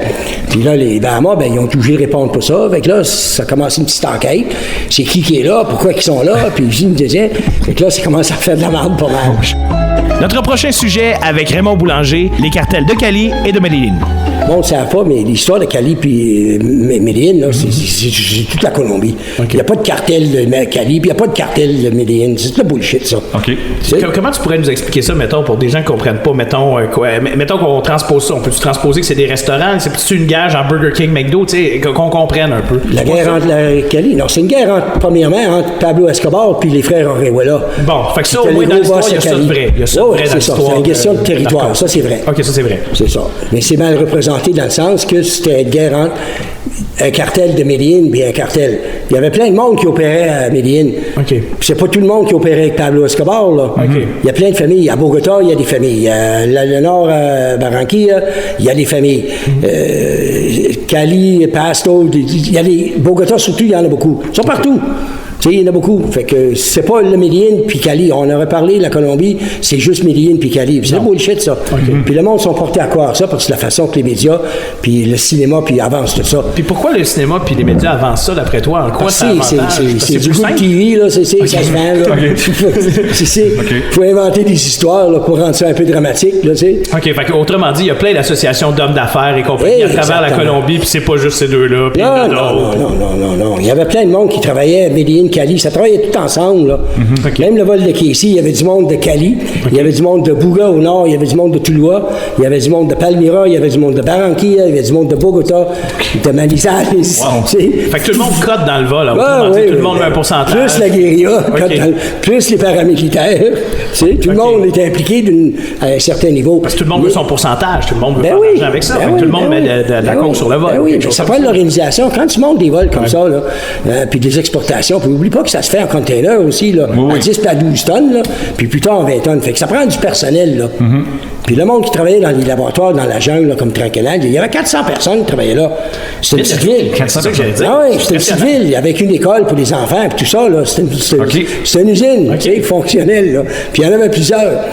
Puis là, les Bahamas, ils ont toujours répondre pour ça. Fait que là, ça a commencé une petite enquête. C'est qui est là? Pourquoi ils sont là? Puis ils me disaient. Fait que là, ça commence à faire de la merde pas mal. Notre prochain sujet avec Raymond Boulanger, les cartels de Cali et de Medellín. Bon, on ne savait pas, mais l'histoire de Cali puis Medellín, là, c'est toute la Colombie. Il n'y a pas de cartel de Cali, puis il n'y a pas de cartel de Medellín. C'est de la bullshit, ça. Comment tu pourrais nous expliquer ça, mettons, pour des gens qui ne comprennent pas, mettons qu'on transpose ça. On peut-tu transposer que c'est des restaurants? C'est plutôt une guerre genre Burger King, McDo, tu sais, qu'on comprenne un peu. La guerre entre la Cali? Non, c'est une guerre, premièrement, entre Pablo Escobar puis les frères Orejuela. Bon, fait que ça, au moins, dans l'histoire, il y a ça de vrai. Il y a ça de vrai dans l'histoire. C'est une question de territoire. Ça, c'est vrai. OK, ça, c'est vrai. C'est ça. Mais c'est mal représenté dans le sens que c'était une guerre entre un cartel de Medellín et un cartel. Il y avait plein de monde qui opérait à Medellín. Puis c'est pas tout le monde qui opérait avec Pablo Escobar, là. Il y a plein de familles. À Bogota, il y a des familles. Le nord, à Barranquilla, il y a des familles. Cali, Pasto, Bogota surtout, il y en a beaucoup. Ils sont partout. Tu sais, il y en a beaucoup. Fait que c'est pas le Medellín puis Cali. On aurait parlé, la Colombie, c'est juste Medellín puis Cali. C'est bullshit, ça. Puis le monde sont portés à croire ça parce que c'est la façon que les médias puis le cinéma puis avancent tout ça. Puis pourquoi le cinéma puis les médias avancent ça, d'après toi? En quoi ça c'est du good TV, là. Ça se vend, là. Faut inventer des histoires, là, pour rendre ça un peu dramatique, là, tu sais. OK, fait qu'autrement dit, il y a plein d'associations d'hommes d'affaires et compagnie à travers la Colombie, puis c'est pas juste ces deux-là. Non. Il y avait plein de monde qui travaillait à Medellín, Cali, ça travaillait tout ensemble, là. Même le vol de Casey, il y avait du monde de Cali, il y avait du monde de Buga au nord, il y avait du monde de Tuluá, il y avait du monde de Palmyra, il y avait du monde de Barranquilla, il y avait du monde de Bogota, de Manizales. Fait que tout le monde cote dans le vol, là. Tout le monde a un pourcentage. Plus la guérilla, plus les paramilitaires. Tout le monde est impliqué à un certain niveau. Parce que tout le monde veut son pourcentage, tout le monde veut faire de l'argent avec ça. Tout le monde met de la coke sur le vol. Ça prend de l'organisation. Quand tu montes des vols comme ça, là, puis des exportations, puis n'oublie pas que ça se fait en container aussi, là, à 10 à 12 tonnes, là, puis plus tard en 20 tonnes. Fait que ça prend du personnel, là. Puis le monde qui travaillait dans les laboratoires, dans la jungle, là, comme Tranquillage, il y avait 400 personnes qui travaillaient là. C'était une petite ville. C'est ça que j'allais dire. Ah oui, c'était une petite ville, avec une école pour les enfants, puis tout ça, là. C'était une usine, tu sais, fonctionnelle, là. Puis il y en avait plusieurs.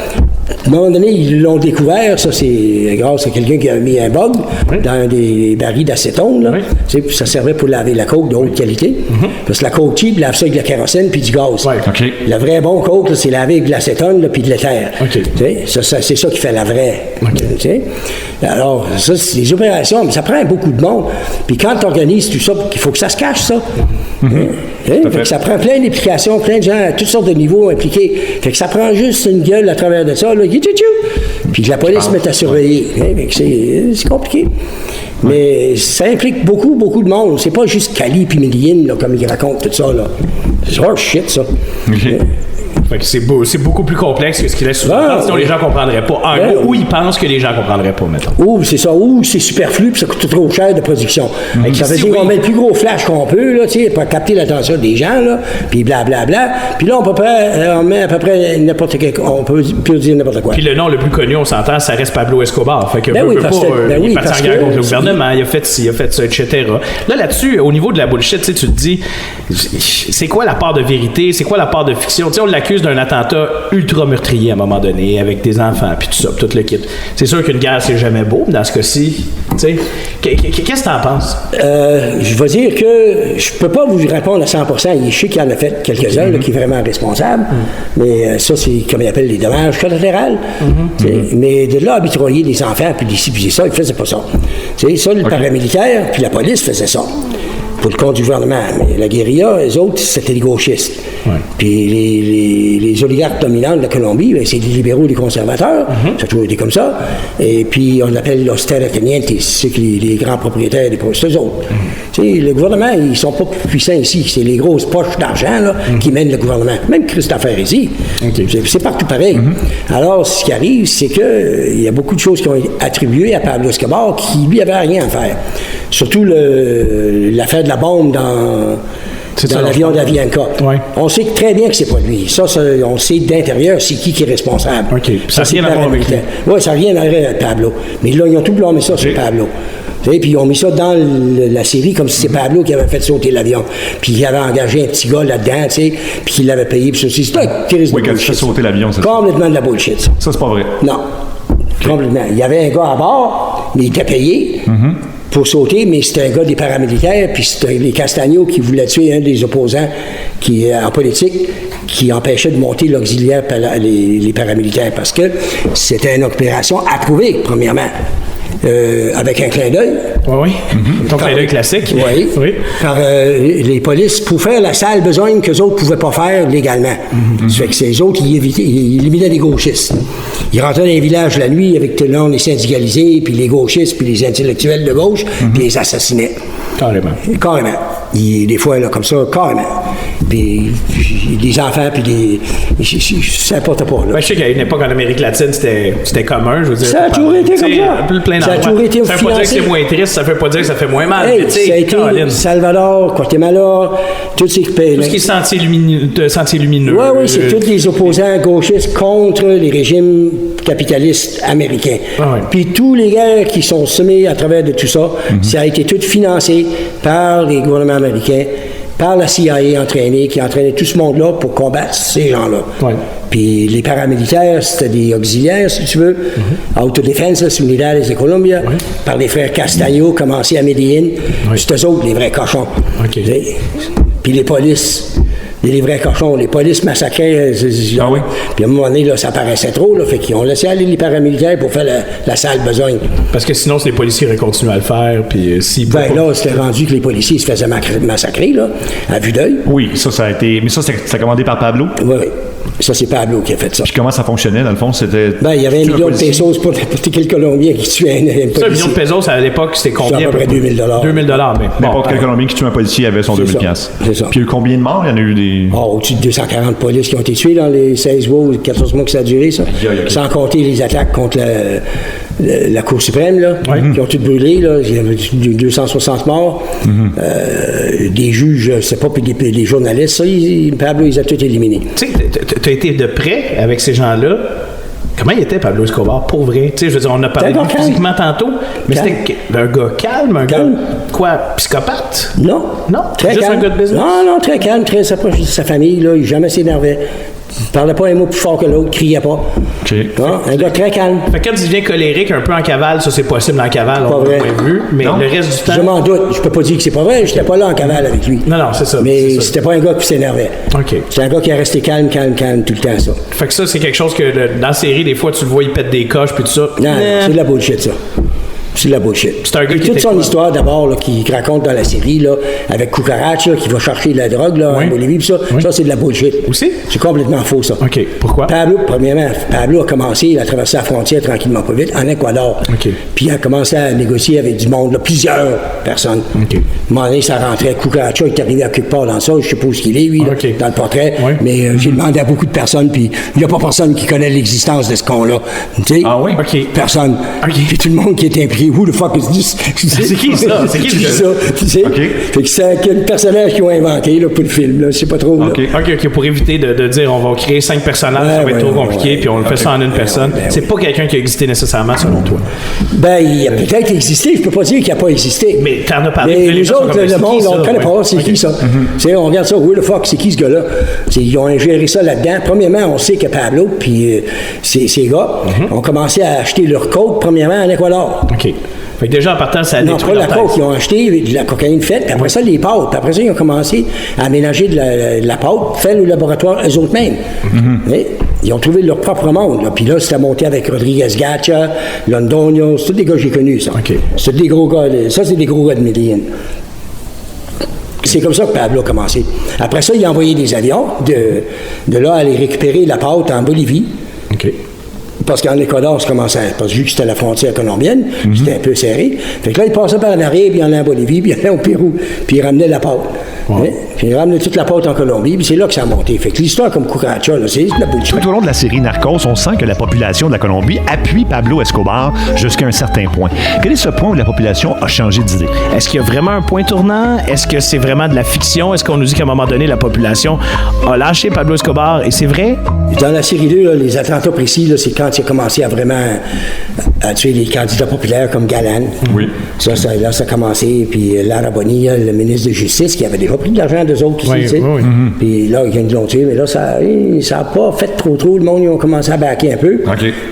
À un moment donné, ils l'ont découvert, ça c'est grâce à quelqu'un qui a mis un bug dans des barils d'acétone, là. Tu sais, puis ça servait pour laver la coke de haute qualité. Parce que la coke cheap, lave ça avec de la kérosène puis du gaz. Le vrai bon coke, c'est lavé avec de l'acétone puis de l'éther. Tu sais, c'est ça qui fait la vraie. Tu sais? Alors, ça, c'est des opérations, mais ça prend beaucoup de monde. Puis quand tu organises tout ça, il faut que ça se cache, ça. Fait que ça prend plein d'implications, plein de gens à toutes sortes de niveaux impliqués. Fait que ça prend juste une gueule à travers de ça, là, puis que la police mette à surveiller. C'est compliqué. Mais ça implique beaucoup, beaucoup de monde. C'est pas juste Cali puis Medellín, là, comme ils racontent tout ça, là. C'est hors shit, ça. Fait que c'est beaucoup plus complexe que ce qu'il est souvent. Sinon, les gens comprendraient pas. Ou ils pensent que les gens comprendraient pas, mettons. Ou c'est ça. Ou c'est superflu puis ça coûte trop cher de production. Ça veut dire qu'on met le plus gros flash qu'on peut, là, tu sais, pour capter l'attention des gens, là, puis blablabla. Puis là, on met à peu près n'importe quel... On peut plus dire n'importe quoi. Puis le nom le plus connu, on s'entend, ça reste Pablo Escobar. Fait que il est parti en guerre contre le gouvernement, il a fait ça, etc. Là-dessus, au niveau de la bullshit, tu te dis, c'est quoi la part de vérité? C'est quoi la part de fiction? Tu sais, on l'accuse accuse d'un attentat ultra meurtrier à un moment donné, avec des enfants, puis tout ça, tout le kit. C'est sûr qu'une guerre, c'est jamais beau, mais dans ce cas-ci, tu sais, qu'est-ce que t'en penses? Je vais dire que je peux pas vous répondre à 100%. Je sais qu'il y en a fait quelques-uns là, qui est vraiment responsable, mais ça, c'est comme ils appellent les dommages collatéraux. Mais de là, habituer les enfants, puis d'ici, puis ça, ils faisaient pas ça. T'sais, ça, le paramilitaire, puis la police faisait ça. Pour le compte du gouvernement. Mais la guérilla, eux autres, c'était les gauchistes. Puis les oligarques dominants de la Colombie, ben, c'est les libéraux et les conservateurs. Ça a toujours été comme ça. Et puis, on appelle los terratenientes, c'est les grands propriétaires des postes, eux autres. Le gouvernement, ils sont pas puissants ici. C'est les grosses poches d'argent là, qui mènent le gouvernement. Même Christopher ici. C'est partout pareil. Alors, ce qui arrive, c'est qu'il y a beaucoup de choses qui ont été attribuées à Pablo Escobar qui, lui, avait rien à faire. Surtout l'affaire de la bombe dans l'avion d'Avianca. On sait très bien que c'est pas lui. Ça, on sait d'intérieur c'est qui est responsable. Ça n'a rien à voir avec lui. Oui, ça n'a rien à voir avec Pablo. Mais là, ils ont tout blâmé ça sur Pablo. Puis ils ont mis ça dans la série comme si c'était Pablo qui avait fait sauter l'avion. Puis il avait engagé un petit gars là-dedans, tu sais, puis qu'il l'avait payé. Puis ça aussi, c'est un crise de bullshit. Quand tu fais sauter l'avion, c'est complètement de la bullshit, ça. Ça, c'est pas vrai. Non. Complètement. Il y avait un gars à bord, mais il était payé. Pour sauter, mais c'était un gars des paramilitaires, puis c'était les Castagno qui voulaient tuer un des opposants en politique qui empêchait de monter l'auxiliaire les paramilitaires parce que c'était une opération approuvée, premièrement. Avec un clin d'œil. Oui. Ton clin d'œil classique. Oui. Par les polices pour faire la sale besogne qu'eux autres ne pouvaient pas faire légalement. Ça fait que ces autres, ils éliminaient les gauchistes. Ils rentraient dans les villages la nuit avec tout le monde, les syndicalisés, puis les gauchistes, puis les intellectuels de gauche, puis les assassinaient. Carrément. Des fois, là, comme ça, carrément. Puis des enfants, puis ça n'importe pas. Là. Je sais qu'à une époque, en Amérique latine, c'était commun, je veux dire. Ça a toujours été comme ça. Ça a toujours été ça veut pas dire que c'est moins triste, ça veut pas dire que ça fait moins mal. Hey, ça a été Salvador, Guatemala, tous ces pays. Tout ce qui est sentier lumineux. Oui, c'est tous les opposants gauchistes contre les régimes capitalistes américains. Puis tous les guerres qui sont semées à travers de tout ça, ça a été tout financé par les gouvernements américains, par la CIA entraînée, qui entraînait tout ce monde-là pour combattre ces gens-là. Puis les paramilitaires, c'était des auxiliaires, si tu veux. Autodefensas Unidades de Colombia, par les frères Castagno, commencé à Medellín. C'est eux autres, les vrais cochons. Puis les polices. Les vrais cochons, les polices massacraient. Puis à un moment donné, là, ça paraissait trop, là, fait qu'ils ont laissé aller les paramilitaires pour faire la sale besogne. Parce que sinon, si les policiers auraient continué à le faire, puis là, c'était rendu que les policiers se faisaient massacrer, là, à vue d'œil. Oui, ça a été. Mais ça, c'est commandé par Pablo? Oui. Ça, c'est Pablo qui a fait ça. Puis comment ça fonctionnait, dans le fond? C'était. Il y avait 1 million de pesos pour n'importe quel Colombien qui tuait un policier. Ça, 1 million de pesos, à l'époque, c'était combien? C'est à peu près 2000 $. 2000 $, mais. N'importe quel Colombien qui tue un policier avait son 2000 $. C'est ça. Puis il y a eu combien de morts? Il y en a eu des. Au-dessus de 240 polices qui ont été tués dans les 16 mois ou 14 mois que ça a duré, ça. Sans compter les attaques contre la Cour suprême, là, qui ont tout brûlé, là. Il y avait 260 morts. Des juges, je sais pas, puis des journalistes, ça, Pablo, ils ont tout éliminé. Tu sais, tu as été de près avec ces gens-là. Comment il était, Pablo Escobar, pour vrai? Tu sais, je veux dire, on a parlé de lui physiquement tantôt, mais c'était un gars calme, gars, quoi, psychopathe? Non. Très juste calme. Un gars de business? Non, très calme, très approché de sa famille, là, il jamais s'énervait. Il parlait pas un mot plus fort que l'autre, criait pas. Un gars très calme. Fait que quand il devient colérique, un peu en cavale, ça c'est possible en cavale, on l'a pas vu, mais le reste du temps... Je m'en doute, je peux pas dire que c'est pas vrai, j'étais pas là en cavale avec lui. Non, c'est ça. Mais c'était pas un gars qui s'énervait. C'est un gars qui est resté calme tout le temps, ça. Fait que ça, c'est quelque chose que dans la série, des fois, tu le vois, il pète des coches, puis tout ça. Non, c'est de la bullshit, ça. C'est de la bullshit. C'est un gars qui toute son histoire, d'abord, là, qu'il raconte dans la série, là, avec Cucaracha, qui va chercher de la drogue là, en Bolivie, pis ça, ça, c'est de la bullshit. Aussi? C'est complètement faux, ça. OK. Pourquoi? Pablo a commencé à traverser la frontière tranquillement pas vite, en Équateur. Puis il a commencé à négocier avec du monde, là, plusieurs personnes. À un moment donné, ça rentrait. Cucaracha est arrivé à quelque part dans ça, je sais pas où il est, lui, là, dans le portrait. Mais j'ai demandé à beaucoup de personnes, puis il n'y a pas personne qui connaît l'existence de ce con-là. Tu sais? Ah oui? Personne. Puis tout le monde qui est impliqué dis, who the fuck is this? C'est qui ça? C'est qui ça? Tu sais? Fait que c'est quel personnage qu'ils ont inventé là, pour le film, là. Je sais pas trop. OK, pour éviter de dire on va créer 5 personnages, ça va être trop compliqué, puis on le fait ça en une personne. C'est pas quelqu'un qui a existé nécessairement, selon toi. Ben, il a peut-être existé, je peux pas dire qu'il a pas existé. Mais t'en as parlé. Mais les autres, le monde, on ne connaît pas, c'est qui ça? On regarde ça, who the fuck, c'est qui ce gars-là? Ils ont ingéré ça là-dedans. Premièrement, on sait que Pablo, puis ces gars, ont commencé à acheter leur coke, premièrement, en Équateur. OK. Fait que déjà, en partant, ça a détruit leur tête. Non, pas la coke, ils ont acheté de la cocaïne faite, puis après ça, les pâtes. Puis après ça, ils ont commencé à mélanger de la pâte, faite au laboratoire eux autres mêmes. Ils ont trouvé leur propre monde. Là. Puis là, c'était monté avec Rodriguez Gacha, Londonio, c'est tous des gars que j'ai connus, ça. C'est des gros gars, ça, c'est des gros gars de Medellín. C'est comme ça que Pablo a commencé. Après ça, il a envoyé des avions de là aller récupérer la pâte en Bolivie. Parce qu'en Équateur, ça commençait, parce que vu que c'était la frontière colombienne, c'était un peu serré. Fait que là, il passait par l'arrière, puis il allait en Bolivie, puis il allait au Pérou, puis il ramenait la pâte. Puis il ramenait toute la pâte en Colombie, puis c'est là que ça a monté. Fait que l'histoire comme Cucaracha, là, c'est de la bullshit. Tout au long de la série Narcos, on sent que la population de la Colombie appuie Pablo Escobar jusqu'à un certain point. Quel est ce point où la population a changé d'idée? Est-ce qu'il y a vraiment un point tournant? Est-ce que c'est vraiment de la fiction? Est-ce qu'on nous dit qu'à un moment donné, la population a lâché Pablo Escobar? Et c'est vrai? Dans la série 2, là, les attentats précis, là, c'est quand il a commencé à vraiment à tuer les candidats populaires comme Galan. Ça a commencé. Puis Lara Bonilla, le ministre de Justice, qui avait déjà pris de l'argent d'eux autres aussi. Puis là, ils l'ont tué. Mais là, ça n'a pas fait trop. Le monde, ils ont commencé à baquer un peu.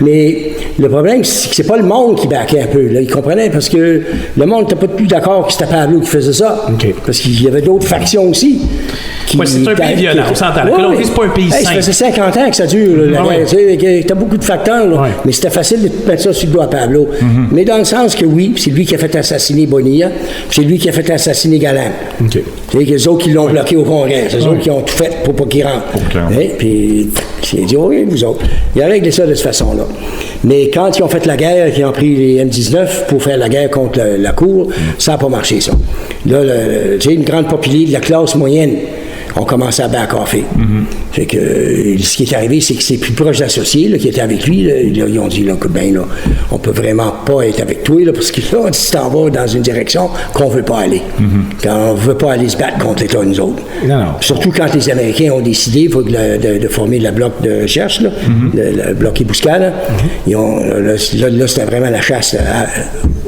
Mais le problème, c'est que c'est pas le monde qui baquait un peu. Là. Ils comprenaient parce que le monde n'était pas plus d'accord que c'était Pablo qui faisait ça. Parce qu'il y avait d'autres factions aussi. C'est un pays violent, on s'entend. La Colombie, c'est pas un pays sain. Ça faisait 50 ans que ça dure, la guerre. T'as beaucoup de facteurs, là. Mais c'était facile de mettre ça sur le doigt à Pablo. Mais dans le sens que oui, c'est lui qui a fait assassiner Bonilla, c'est lui qui a fait assassiner Galan. C'est les autres qui l'ont bloqué au Congrès. C'est eux autres qui ont tout fait pour pas qu'il rentre. Puis, il dit, oui, vous autres. Il a réglé ça de cette façon-là. Mais quand ils ont fait la guerre, qu'ils ont pris les M19 pour faire la guerre contre la Cour, ça n'a pas marché, ça. Là, une grande population de la classe moyenne ont commencé à back-offer. Fait que ce qui est arrivé, c'est que ses plus proches associés là, qui étaient avec lui, là, ils ont dit là, que ben là, on peut vraiment pas être avec toi là, parce que là, tu t'en vas dans une direction qu'on veut pas aller. Quand on veut pas aller se battre contre l'État, nous autres. Surtout quand les Américains ont décidé de former le bloc de recherche, là, le bloc Ébuscade. Là, c'était vraiment la chasse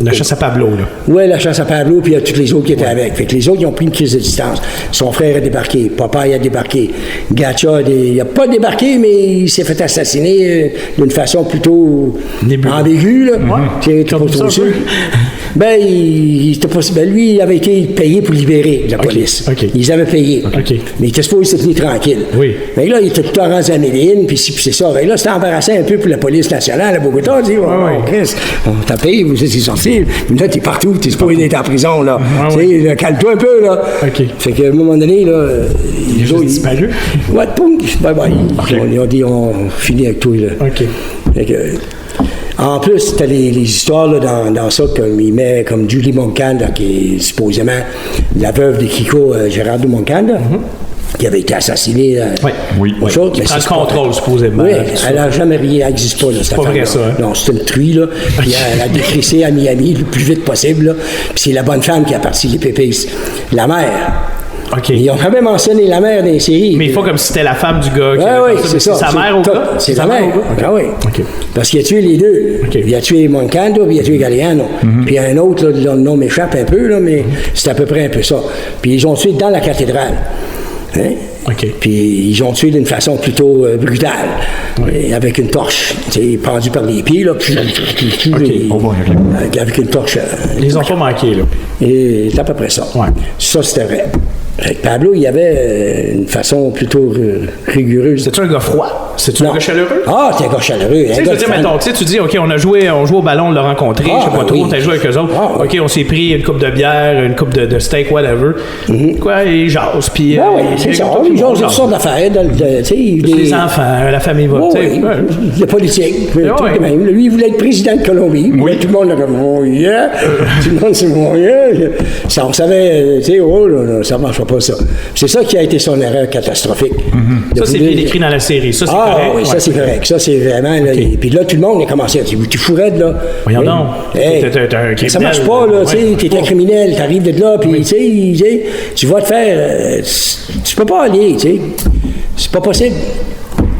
la chasse à Pablo, là. Oui, la chasse à Pablo, puis il y a tous les autres qui étaient avec. Fait que les autres, ils ont pris une crise de distance. Son frère a débarqué, papa a débarqué, Gacha, il n'a pas débarqué, mais il s'est fait assassiner d'une façon plutôt ambiguë, là. C'est pas trop sûr. Ben, lui, il avait été payé pour libérer la police. Ils avaient payé. Mais il était supposé se tenir tranquille. Mais là, il était tout le temps rendu à Medellín, puis c'est ça. Et là, c'était embarrassant un peu pour la police nationale à Bogota. Il dit, Chris, on t'a payé, vous êtes sorti. Mais là, t'es partout, t'es supposé être en prison, là. Calme-toi un peu, là. Fait qu'à un moment donné, là, il a juste disparu. Ouais, poum, bye-bye. Ils ont dit, on finit avec tout, là. Fait que, en plus, t'as les histoires là, dans ça, comme il met comme Julie Moncada, qui est supposément la veuve de Kiko Gerardo Moncada, qui avait été assassinée. Qui prend le contrôle, supposément. Oui, elle n'a jamais rien, elle n'existe pas. C'est pas vrai, ça. Non, c'est une truie, là. Puis elle a décrissé à Miami le plus vite possible, là. Puis c'est la bonne femme qui a parti les pépés. La mère. Ils ont quand même mentionné la mère dans les séries. Mais il faut comme si c'était la femme du gars. Oui, c'est ça. C'est sa mère au gars? C'est sa mère. Ah oui. Parce qu'il a tué les deux. Il a tué Moncada, puis il a tué Galeano. Puis il y a un autre, là, le nom m'échappe un peu, là, mais c'est à peu près un peu ça. Puis ils ont tué dans la cathédrale. Puis ils ont tué d'une façon plutôt brutale, avec une torche, pendue par les pieds, là, avec une torche. Ils ont pas manqué, là. Et c'est à peu près ça. Ça, c'était vrai. Pablo, il y avait une façon plutôt rigoureuse. C'est-tu un gars froid? C'est-tu un gars chaleureux? Ah, t'es un gars chaleureux. Tu sais, je veux dire, mettons, tu dis, OK, on joue au ballon, on l'a rencontré, je sais pas trop, t'as joué avec eux autres. OK, on s'est pris une coupe de bière, une coupe de steak, whatever. Quoi, ils jasent, puis... c'est ça, ils jasent toutes sortes d'affaires. Les enfants, la famille va, le politique, tout de même. Lui, il voulait être président de Colombie. Tout le monde l'a comme, oh yeah! Tout le monde s'est dit, oh yeah! Ça, on savait, ça marche pas. pas ça. C'est ça qui a été son erreur catastrophique. Ça, c'est bien écrit dans la série. Ça, c'est correct. Oui, ça, c'est correct. Ça, c'est vraiment... Là, et puis là, tout le monde a commencé à dire, tu fourrais de là. Voyons donc. Hey, t'es un criminel. Ça marche pas, là. T'es un criminel, t'arrives de là, puis tu vas te faire... tu peux pas aller, tu sais. C'est pas possible.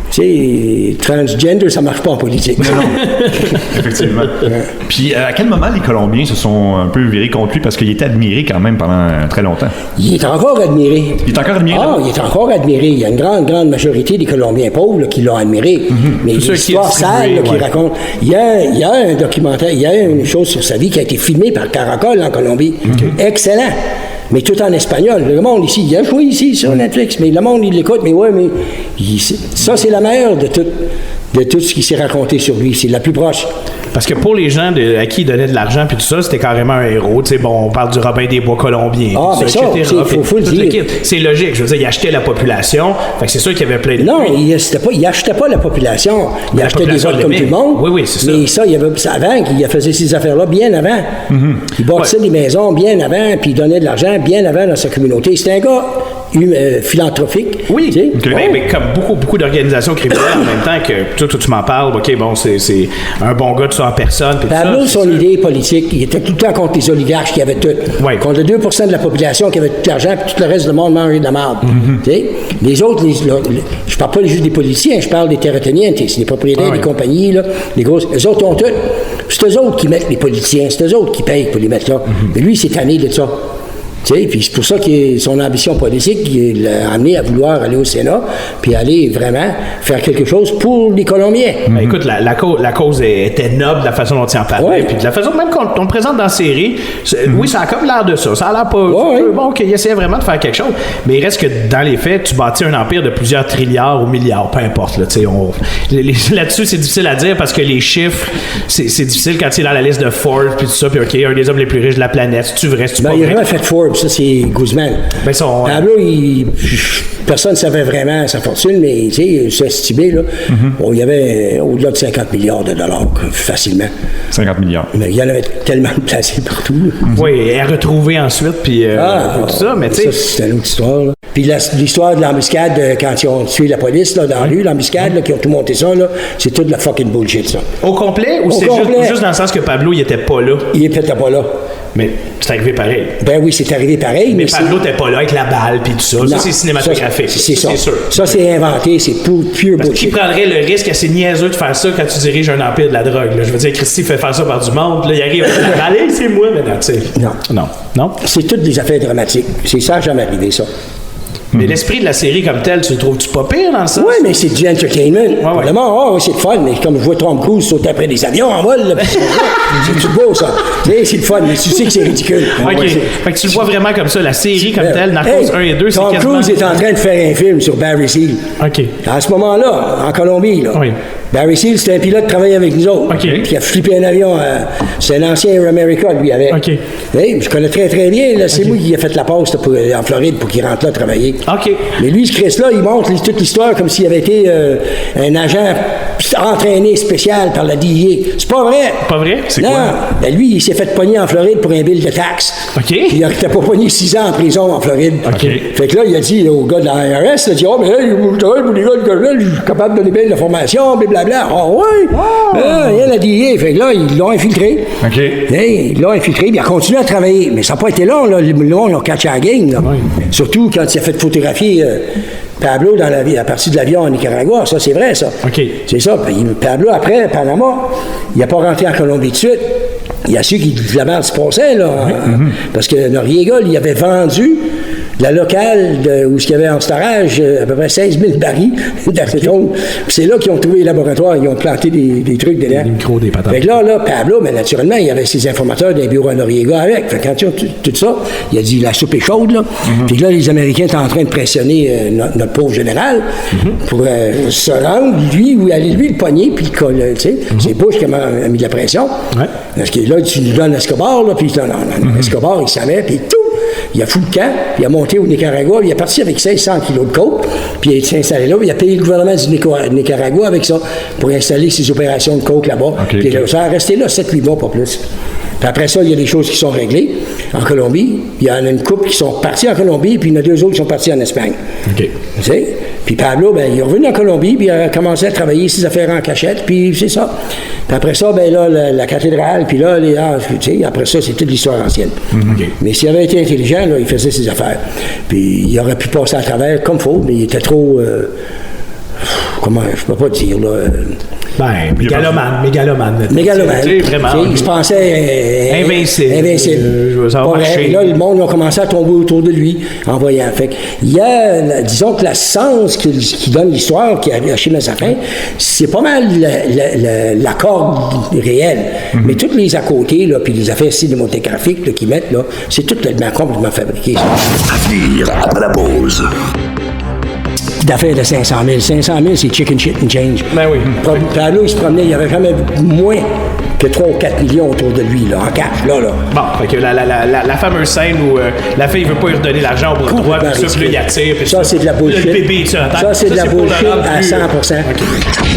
Tu sais, transgender, ça marche pas en politique. Non. Effectivement. Puis, à quel moment les Colombiens se sont un peu virés contre lui parce qu'il était admiré quand même pendant très longtemps? Il est encore admiré. Il est encore admiré? Il est encore admiré. Il y a une grande majorité des Colombiens pauvres là, qui l'ont admiré. Mais l'histoire sale qu'il raconte. Il y a un documentaire, il y a une chose sur sa vie qui a été filmée par Caracol en Colombie. Excellent. Mais tout en espagnol. Le monde ici, il a joué ici sur Netflix, mais le monde, il l'écoute, mais ça, c'est la meilleure de tout ce qui s'est raconté sur lui. C'est la plus proche. Parce que pour les gens à qui il donnait de l'argent puis tout ça, c'était carrément un héros. Tu sais, bon, on parle du Robin des Bois colombiens. Mais ça, il faut le dire. C'est logique. Je veux dire, il achetait la population. Fait que c'est sûr qu'il y avait plein de... Non, il achetait pas la population. Il achetait des autres comme tout le monde. Oui, c'est ça. Mais ça, avant, il faisait ces affaires-là bien avant. Il bâtissait des maisons bien avant, puis il donnait de l'argent bien avant dans sa communauté. C'était un gars philanthropique. Oui, mais comme beaucoup d'organisations criminelles en même temps que toi, tu m'en parles, OK, bon, c'est un bon gars de ça en personne. Pablo, son idée politique, il était tout le temps contre les oligarches qui avaient tout. Oui. Contre le 2% de la population qui avait tout l'argent, puis tout le reste du monde mangeait de la merde. Les autres, je parle pas juste des politiciens, je parle des terrainiens, c'est les propriétaires des compagnies, là, les grosses. Eux autres ont tout. C'est eux autres qui mettent les politiciens, c'est eux autres qui payent pour les mettre là. Mais lui, il s'est tanné de ça. Puis c'est pour ça que son ambition politique il l'a amené à vouloir aller au Sénat puis aller vraiment faire quelque chose pour les Colombiens. Ben, écoute, la cause était noble de la façon dont il en parlait, puis de la façon même qu'on le présente dans la série. Oui, ça a comme l'air de ça. Ça a l'air pas bon qu'il essayait vraiment de faire quelque chose, mais il reste que dans les faits, tu bâtis un empire de plusieurs trilliards ou milliards, peu importe. Là-dessus, c'est difficile à dire parce que les chiffres, c'est difficile quand tu es dans la liste de Forbes puis tout ça, puis OK, un des hommes les plus riches de la planète. C'est-tu vrai, c'est-tu pas vrai? Il a vraiment fait Forbes. Ça, c'est Guzman. Pablo, personne ne savait vraiment sa fortune, mais tu sais, c'est estimé, là. Il y avait au-delà de 50 milliards de dollars, facilement. 50 milliards. Mais il y en avait tellement placés partout. Oui, et à retrouver ensuite, puis tout ça, mais tu sais. Ça, c'était une autre histoire, là. Puis l'histoire de l'embuscade, quand ils ont tué la police, là, dans la rue, l'embuscade, là, qui ont tout monté ça, là, c'est toute de la fucking bullshit, ça. Au complet, ou c'est juste dans le sens que Pablo, il était pas là? Il était pas là. Mais c'est arrivé pareil. Ben oui, c'est arrivé pareil. Mais Pablo n'était pas là avec la balle puis tout ça. Non, ça, c'est cinématographique. C'est ça. C'est sûr. Ça, c'est inventé. C'est pure bullshit. Qui prendrait le risque assez niaiseux de faire ça quand tu diriges un empire de la drogue? Là? Je veux dire, Christy fait faire ça par du monde. Là, il arrive avec la balle. Hey, c'est moi maintenant, tu sais. Non. C'est toutes des affaires dramatiques. C'est ça, jamais arrivé, ça. Mais l'esprit de la série comme tel, tu le trouves-tu pas pire dans le sens? Oui, mais c'est du entertainment. Vraiment, c'est le fun. Mais comme je vois Tom Cruise sauter après des avions en vol, c'est tout beau, ça. C'est le fun, mais tu sais que c'est ridicule. OK. Fait que tu le vois vraiment comme ça, la série comme telle, Narcos 1 et 2, c'est quasiment... Tom Cruise est en train de faire un film sur Barry Seal. OK. À ce moment-là, en Colombie, là. Oui. Barry Seal, c'était un pilote qui travaillait avec nous autres. OK. Puis il a flippé un avion. C'est un ancien Air America, lui, avec. OK. Je connais très, très bien. Là, c'est moi qui ai fait la poste en Floride pour qu'il rentre là travailler. OK. Mais lui, ce Chris-là, il montre toute l'histoire comme s'il avait été un agent entraîné spécial par la DIA. C'est pas vrai. Pas vrai? C'est non. quoi? Ben lui, il s'est fait pogner en Floride pour un bill de taxe. OK. Puis il n'était pas pogné 6 ans en prison en Floride. OK. Fait que là, il a dit au gars de la IRS, il a dit, oh, mais là, je travaille pour les gars de là, je suis capable de donner des billes de formation, blablabla. Oh, oui. Rien à dire. Fait que là, ils l'ont infiltré. OK. Ils l'ont infiltré, puis il a continué à travailler. Mais ça n'a pas été long, là. Ils l'ont catché à la gang, là. Oui. Surtout quand il a fait photographier Pablo dans la partie de l'avion en Nicaragua. Ça, c'est vrai, ça. OK. C'est ça. Puis Pablo, après, Panama, il n'a pas rentré en Colombie de suite. Il a su qu'il la merde se passait, là. Parce que Noriega, il avait vendu la locale où il y avait en storage à peu près 16 000 barils d'acétone. Puis c'est là qu'ils ont trouvé les laboratoires, ils ont planté des trucs dedans. Des micros, des patates. Fait que là, Pablo, mais naturellement, il y avait ses informateurs d'un bureau à Noriega avec. Fait que quand ils ont tout ça, il a dit la soupe est chaude, là. Puis là, les Américains étaient en train de pressionner notre pauvre général pour se rendre, lui, le pogner, puis le coller, tu sais. C'est Bush qui a mis de la pression. Ouais. Parce que là, tu lui donnes Escobar, là, puis Escobar, il savait, puis tout. Il a foutu le camp, puis il a monté au Nicaragua, il est parti avec 500 kilos de coke, puis il s'est installé là, puis il a payé le gouvernement du Nicaragua avec ça, pour installer ses opérations de coke là-bas. Okay, puis ça a resté là 7-8 mois, pas plus. Puis après ça, il y a des choses qui sont réglées en Colombie. Il y en a une couple qui sont partis en Colombie, puis il y en a 2 autres qui sont partis en Espagne. OK. Tu sais? Puis Pablo, ben, il est revenu en Colombie, puis il a commencé à travailler ses affaires en cachette, puis c'est ça. Puis après ça, ben là, la cathédrale, puis là, tu sais, après ça, c'est toute l'histoire ancienne. OK. Mais s'il avait été intelligent, là, il faisait ses affaires. Puis il aurait pu passer à travers comme faut, mais il était trop... comment, je peux pas dire, là... mégalomane. Mégalomane. Vraiment. Il se pensait invincible. Ça va marcher. Là, le monde a commencé à tomber autour de lui en voyant. Fait il y a, disons que la sens qui donne l'histoire, qui a Achille à sa fin, c'est pas mal la corde réelle. Mais toutes les à côté, là, puis les affaires cinématographiques qu'ils mettent, là, c'est tout complètement fabriqué. Ça. À venir après la pause. D'affaires de 500 000. 500 000, c'est chicken shit and change. Ben oui. Pablo, il se promenait, il n'y avait jamais moins que 3 ou 4 millions autour de lui, là, en cash, là. Bon, fait que la fameuse scène où la fille veut pas lui redonner l'argent au bras droit, puis ça, puis là, il attire. Ça, c'est de la bullshit. Le bébé, ça, c'est de la bullshit à 100%. Okay.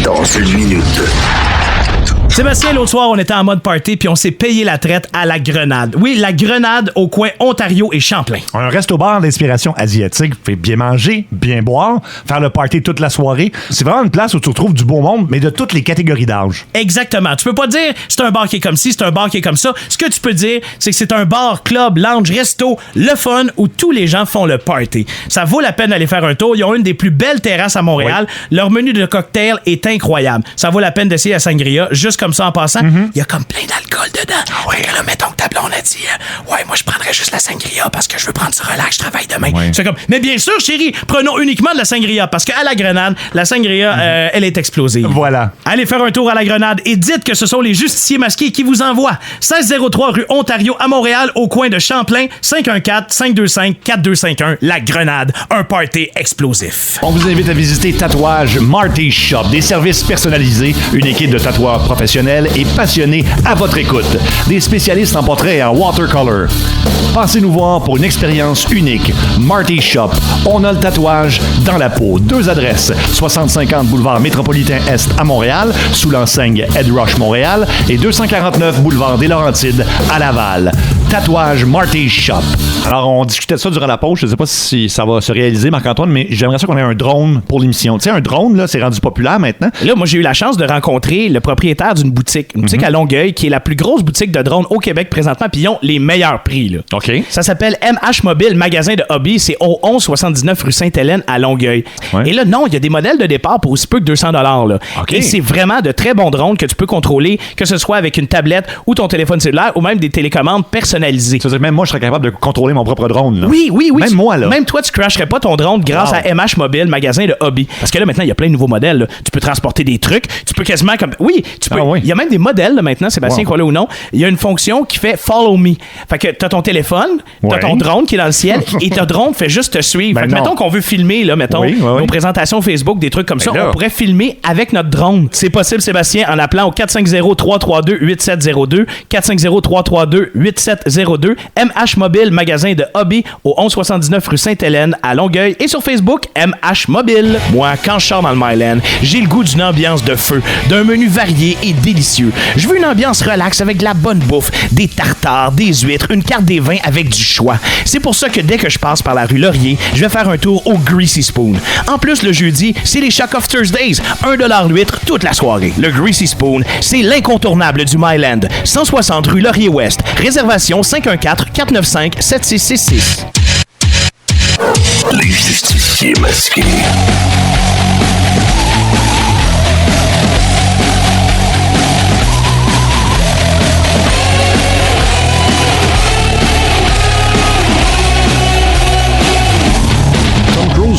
Dans une minute. Sébastien, l'autre soir, on était en mode party puis on s'est payé la traite à la Grenade. Oui, la Grenade au coin Ontario et Champlain. Un resto-bar d'inspiration asiatique. Fait bien manger, bien boire, faire le party toute la soirée. C'est vraiment une place où tu retrouves du beau monde, mais de toutes les catégories d'âge. Exactement. Tu peux pas dire c'est un bar qui est comme ci, c'est un bar qui est comme ça. Ce que tu peux dire, c'est que c'est un bar, club, lounge, resto, le fun où tous les gens font le party. Ça vaut la peine d'aller faire un tour. Ils ont une des plus belles terrasses à Montréal. Oui. Leur menu de cocktail est incroyable. Ça vaut la peine d'essayer la sangria, juste comme ça en passant. Il y a comme plein d'alcool dedans. Ah ouais. Là, mettons que ta blonde a dit ouais, moi je prendrais juste la sangria parce que je veux prendre du relax, je travaille demain. Ouais. C'est comme, mais bien sûr, chérie, prenons uniquement de la sangria parce qu'à la Grenade, la sangria, elle est explosive. Voilà. Allez faire un tour à la Grenade et dites que ce sont les justiciers masqués qui vous envoient. 1603 rue Ontario à Montréal, au coin de Champlain, 514-525-4251. La Grenade, un party explosif. On vous invite à visiter Tatouage Marty Shop. Des services personnalisés, une équipe de tatoueurs professionnels et passionnés à votre écoute. Des spécialistes en portrait et en watercolor. Passez nous voir pour une expérience unique. Marty Shop. On a le tatouage dans la peau. 2 adresses. 6050 boulevard Métropolitain Est à Montréal, sous l'enseigne Ed Rush Montréal, et 249 boulevard des Laurentides à Laval. Tatouage Marty Shop. Alors, on discutait de ça durant la pause. Je ne sais pas si ça va se réaliser, Marc-Antoine, mais j'aimerais ça qu'on ait un drone pour l'émission. Tu sais, un drone, là, c'est rendu populaire maintenant. Là, moi, j'ai eu la chance de rencontrer le propriétaire d'une boutique. Une boutique à Longueuil, qui est la plus grosse boutique de drones au Québec présentement, puis ils ont les meilleurs prix, là. OK. Ça s'appelle MH Mobile, magasin de hobby. C'est au 1179 rue Sainte-Hélène à Longueuil. Ouais. Et là, non, il y a des modèles de départ pour aussi peu que 200 $, là. Okay. Et c'est vraiment de très bons drones que tu peux contrôler, que ce soit avec une tablette ou ton téléphone cellulaire ou même des télécommandes personnalisées. C'est-à-dire, même moi, je serais capable de contrôler mon propre drone, là. Oui. Même moi, là. Même toi, tu crasherais pas ton drone grâce à MH Mobile, magasin de hobby. Parce que là, maintenant, il y a plein de nouveaux modèles, là. Tu peux transporter des trucs. Tu peux quasiment comme... Oui, tu peux... Il y a même des modèles, là, maintenant, Sébastien, crois-le ou non. Il y a une fonction qui fait Follow Me. Fait que t'as ton téléphone, t'as ton drone qui est dans le ciel et ton drone fait juste te suivre. Fait que mettons qu'on veut filmer, là, mettons, nos présentations Facebook, des trucs comme ça, on pourrait filmer avec notre drone. C'est possible, Sébastien, en appelant au 450-332-8702, 450-332-8702, MH Mobile, magasin de hobby au 1179 rue Sainte-Hélène à Longueuil et sur Facebook, MH Mobile. Moi, quand je sors dans le Myland, j'ai le goût d'une ambiance de feu, d'un menu varié et délicieux. Je veux une ambiance relax avec de la bonne bouffe, des tartares, des huîtres, une carte des vins avec du choix. C'est pour ça que dès que je passe par la rue Laurier, je vais faire un tour au Greasy Spoon. En plus, le jeudi, c'est les Shock of Thursdays, $1 l'huître toute la soirée. Le Greasy Spoon, c'est l'incontournable du Myland, 160 rue Laurier-Ouest. Réservation 514-495-7666. Les justiciers masqués.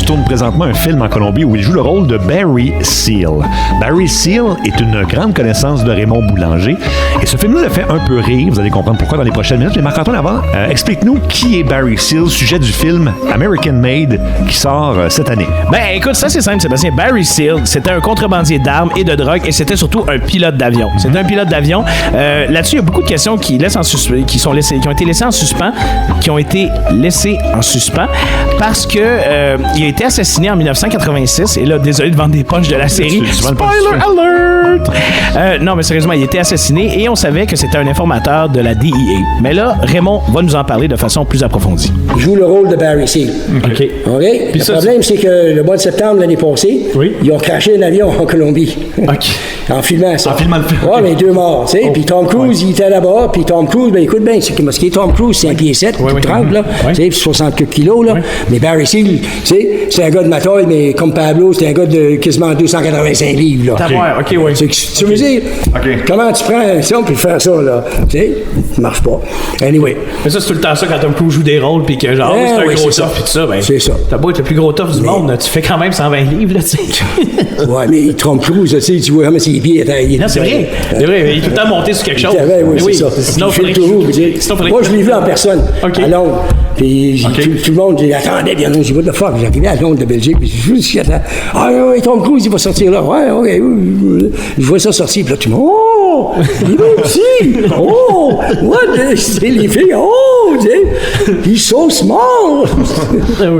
Tourne présentement un film en Colombie où il joue le rôle de Barry Seal. Barry Seal est une grande connaissance de Raymond Boulanger et ce film-là le fait un peu rire. Vous allez comprendre pourquoi dans les prochaines minutes. Mais Marc-Antoine, avant, explique-nous qui est Barry Seal, sujet du film American Made qui sort cette année. Ben écoute, ça c'est simple, Sébastien. Barry Seal, c'était un contrebandier d'armes et de drogue et c'était surtout un pilote d'avion. C'était un pilote d'avion. Là-dessus, il y a beaucoup de questions qui ont été laissées en suspens, parce que il a été assassiné en 1986 et là, désolé de vendre des punchs de la série. Spoiler alert! Non, mais sérieusement, il a été assassiné et on savait que c'était un informateur de la DEA. Mais là, Raymond va nous en parler de façon plus approfondie. Il joue le rôle de Barry Seal. OK. Le problème, c'est que le mois de septembre l'année passée, ils ont craché un avion en Colombie. En filmant ça. En filmant le film. Ouais, mais 2 morts, tu sais. Puis Tom Cruise, il était là-bas. Puis Tom Cruise, ben écoute bien, ce qui est Tom Cruise, c'est 1 pied 7, 30, là. Tu sais, 60 kilos, là. Mais Barry Seal, tu sais, c'est un gars de ma taille, mais comme Pablo, c'est un gars de quasiment 285 livres, là. Tu veux dire, comment tu prends ça puis faire ça, là? Tu sais, ça marche pas. Anyway. Mais ça, c'est tout le temps ça quand Tom Cruise joue des rôles, puis que genre, c'est un gros tough, puis tout ça. Ben, c'est ça. T'as beau être le plus gros tough du monde, tu fais quand même 120 livres, là, tu sais. Ouais, mais Tom Cruise, tu sais, tu vois comment ses pieds étaient. Non, c'est vrai. C'est vrai, mais il est tout le temps monté sur quelque chose. Oui, c'est ça. Sinon, moi, je l'ai vu en personne, à Londres. Puis tout le monde attendait, bien non, j'ai what the fuck. J'arrivais à Londres de Belgique, puis je dis, ah oui, Tom Cruise, il va sortir là. Ouais, OK. Je vois ça sortir, puis là, tout le monde, oh, il est petit. Oh, what? C'est les filles, oh, tu sais, he's so small.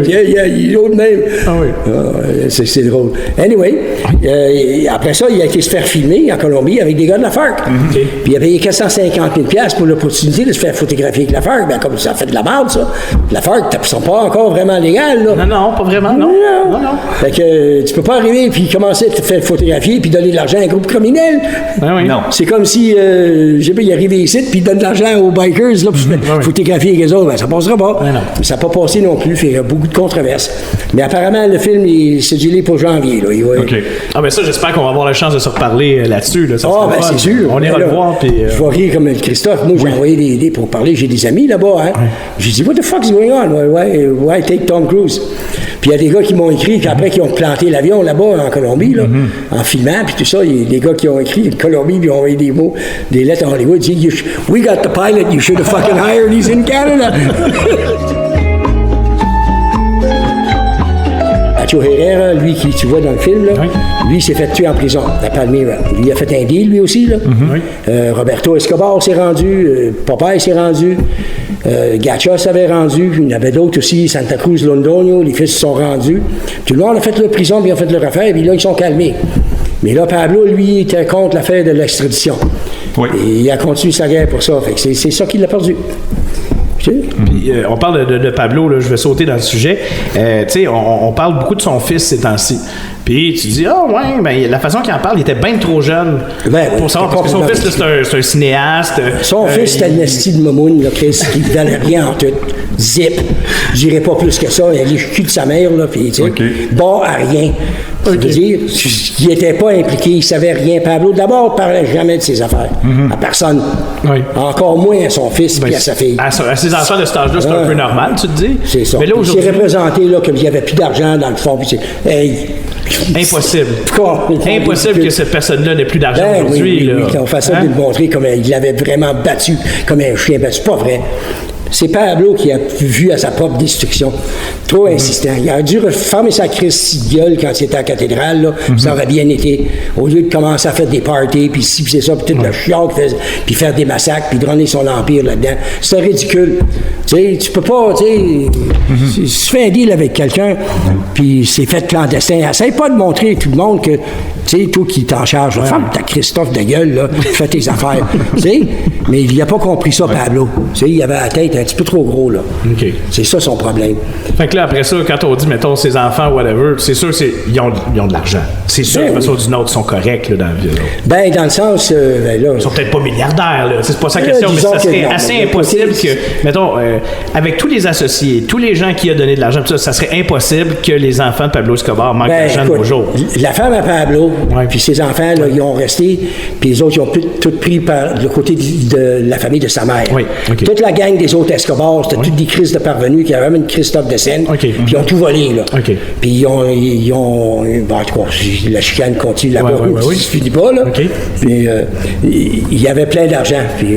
Il est autre même. C'est drôle. Anyway, après ça, il a été se faire filmer en Colombie avec des gars de la FARC. Puis il a payé 450 000 $ pour l'opportunité de se faire photographier avec la FARC. Ben, comme ça fait de la merde, ça. La FARC, ils sont pas encore vraiment légales, là. Non, pas vraiment, non. Fait que tu peux pas arriver puis commencer à te faire photographier puis donner de l'argent à un groupe criminel. Non. C'est comme si, je sais pas, il arrivait ici puis il donne de l'argent aux bikers, là, puis photographier avec eux autres. Ben, ça passera pas. Ça n'a pas passé non plus. Il y a beaucoup de controverses. Mais apparemment, le film, c'est gelé pour janvier, là. Ah, ben ça, j'espère qu'on va avoir la chance de se reparler là-dessus, là. Ben, c'est sûr. On ira le voir, puis... Je vais rire comme Christophe. Moi, j'ai envoyé des idées pour parler. J'ai des amis là-bas, hein. J'ai dit, what the fuck's going on? Why take Tom Cruise? Puis il y a des gars qui m'ont écrit qu'après qu'ils ont planté l'avion là-bas en Colombie, là, en filmant, puis tout ça, il y a des gars qui ont écrit en Colombie, puis ils ont envoyé des mots, des lettres à Hollywood, ils disent, we got the pilot, you should have fucking hired, he's in Canada. Nacho Herrera, lui qui tu vois dans le film, là, lui il s'est fait tuer en prison à Palmyra. Lui il a fait un deal lui aussi. Là. Roberto Escobar s'est rendu, Popeye s'est rendu, Gacha s'avait rendu, il y en avait d'autres aussi, Santa Cruz, Londoño, les fils se sont rendus. Tout le monde a fait leur prison, puis ils ont fait leur affaire, puis là ils sont calmés. Mais là, Pablo, lui, était contre l'affaire de l'extradition. Et il a continué sa guerre pour ça. Fait que c'est ça qu'il a perdu. Puis, on parle de Pablo, là, je vais sauter dans le sujet. Tu sais, on parle beaucoup de son fils ces temps-ci. Puis tu dis, la façon qu'il en parle, il était bien trop jeune pour savoir, parce que son fils, là, c'est un cinéaste. Son fils, c'était le nasty de Momoun, là, Chris, qui ne valait rien en tout. Zip. Je dirais pas plus que ça. Il a les culs de sa mère, là, puis tu sais, bon à rien. Ça veut dire qu'il n'était pas impliqué, il ne savait rien. Pablo, d'abord, ne parlait jamais de ses affaires. À personne. Encore moins à son fils et à sa fille. À ses enfants de cet âge-là, c'est un peu normal, tu te dis? C'est ça. Mais là, il s'est représenté là, comme il n'y avait plus d'argent dans le fond. Puis impossible. Impossible que cette personne-là n'ait plus d'argent aujourd'hui. Oui, on fait ça de le montrer comme il l'avait vraiment battu comme un chien. Ben, c'est pas vrai. C'est Pablo qui a vu à sa propre destruction. Trop insistant. Il a dû fermer sa crise de gueule quand il était à la cathédrale. Là. Ça aurait bien été. Au lieu de commencer à faire des parties, puis ci, puis c'est ça, puis tout le chiant, puis faire des massacres, puis drôner son empire là-dedans. C'est ridicule. Tu sais, tu peux pas, tu sais, si tu fais un deal avec quelqu'un, puis c'est fait clandestin, essaye pas de montrer à tout le monde que, tu sais, toi qui t'en charge, ferme ta Christophe de gueule, là, fais tes affaires. Tu sais, mais il n'a pas compris ça, Pablo. Tu sais, il avait la tête un petit peu trop gros, là. C'est ça son problème. Fait que là, après ça, quand on dit, mettons, ses enfants, whatever, c'est sûr, ils ont de l'argent. C'est sûr, de façon d'une autre, ils sont corrects, là, dans la vie. Ben, dans le sens, là... Ils sont peut-être pas milliardaires, là. C'est pas ça la question, mais ça serait assez impossible que, mettons, avec tous les associés, tous les gens qui ont donné de l'argent, ça serait impossible que les enfants de Pablo Escobar manquent d'argent de nos jours. La femme à Pablo, puis ses enfants, là, ils ont resté, puis les autres, ils ont tout pris par le côté de la famille de sa mère. Toute la gang des autres Escobar, c'était toutes des crises de parvenus qui avaient même une Christophe de Seine, puis ils ont tout volé, là. Puis ils ont en tout cas, la chicane continue là-bas, ça se finit pas, là. Puis il y avait plein d'argent, puis...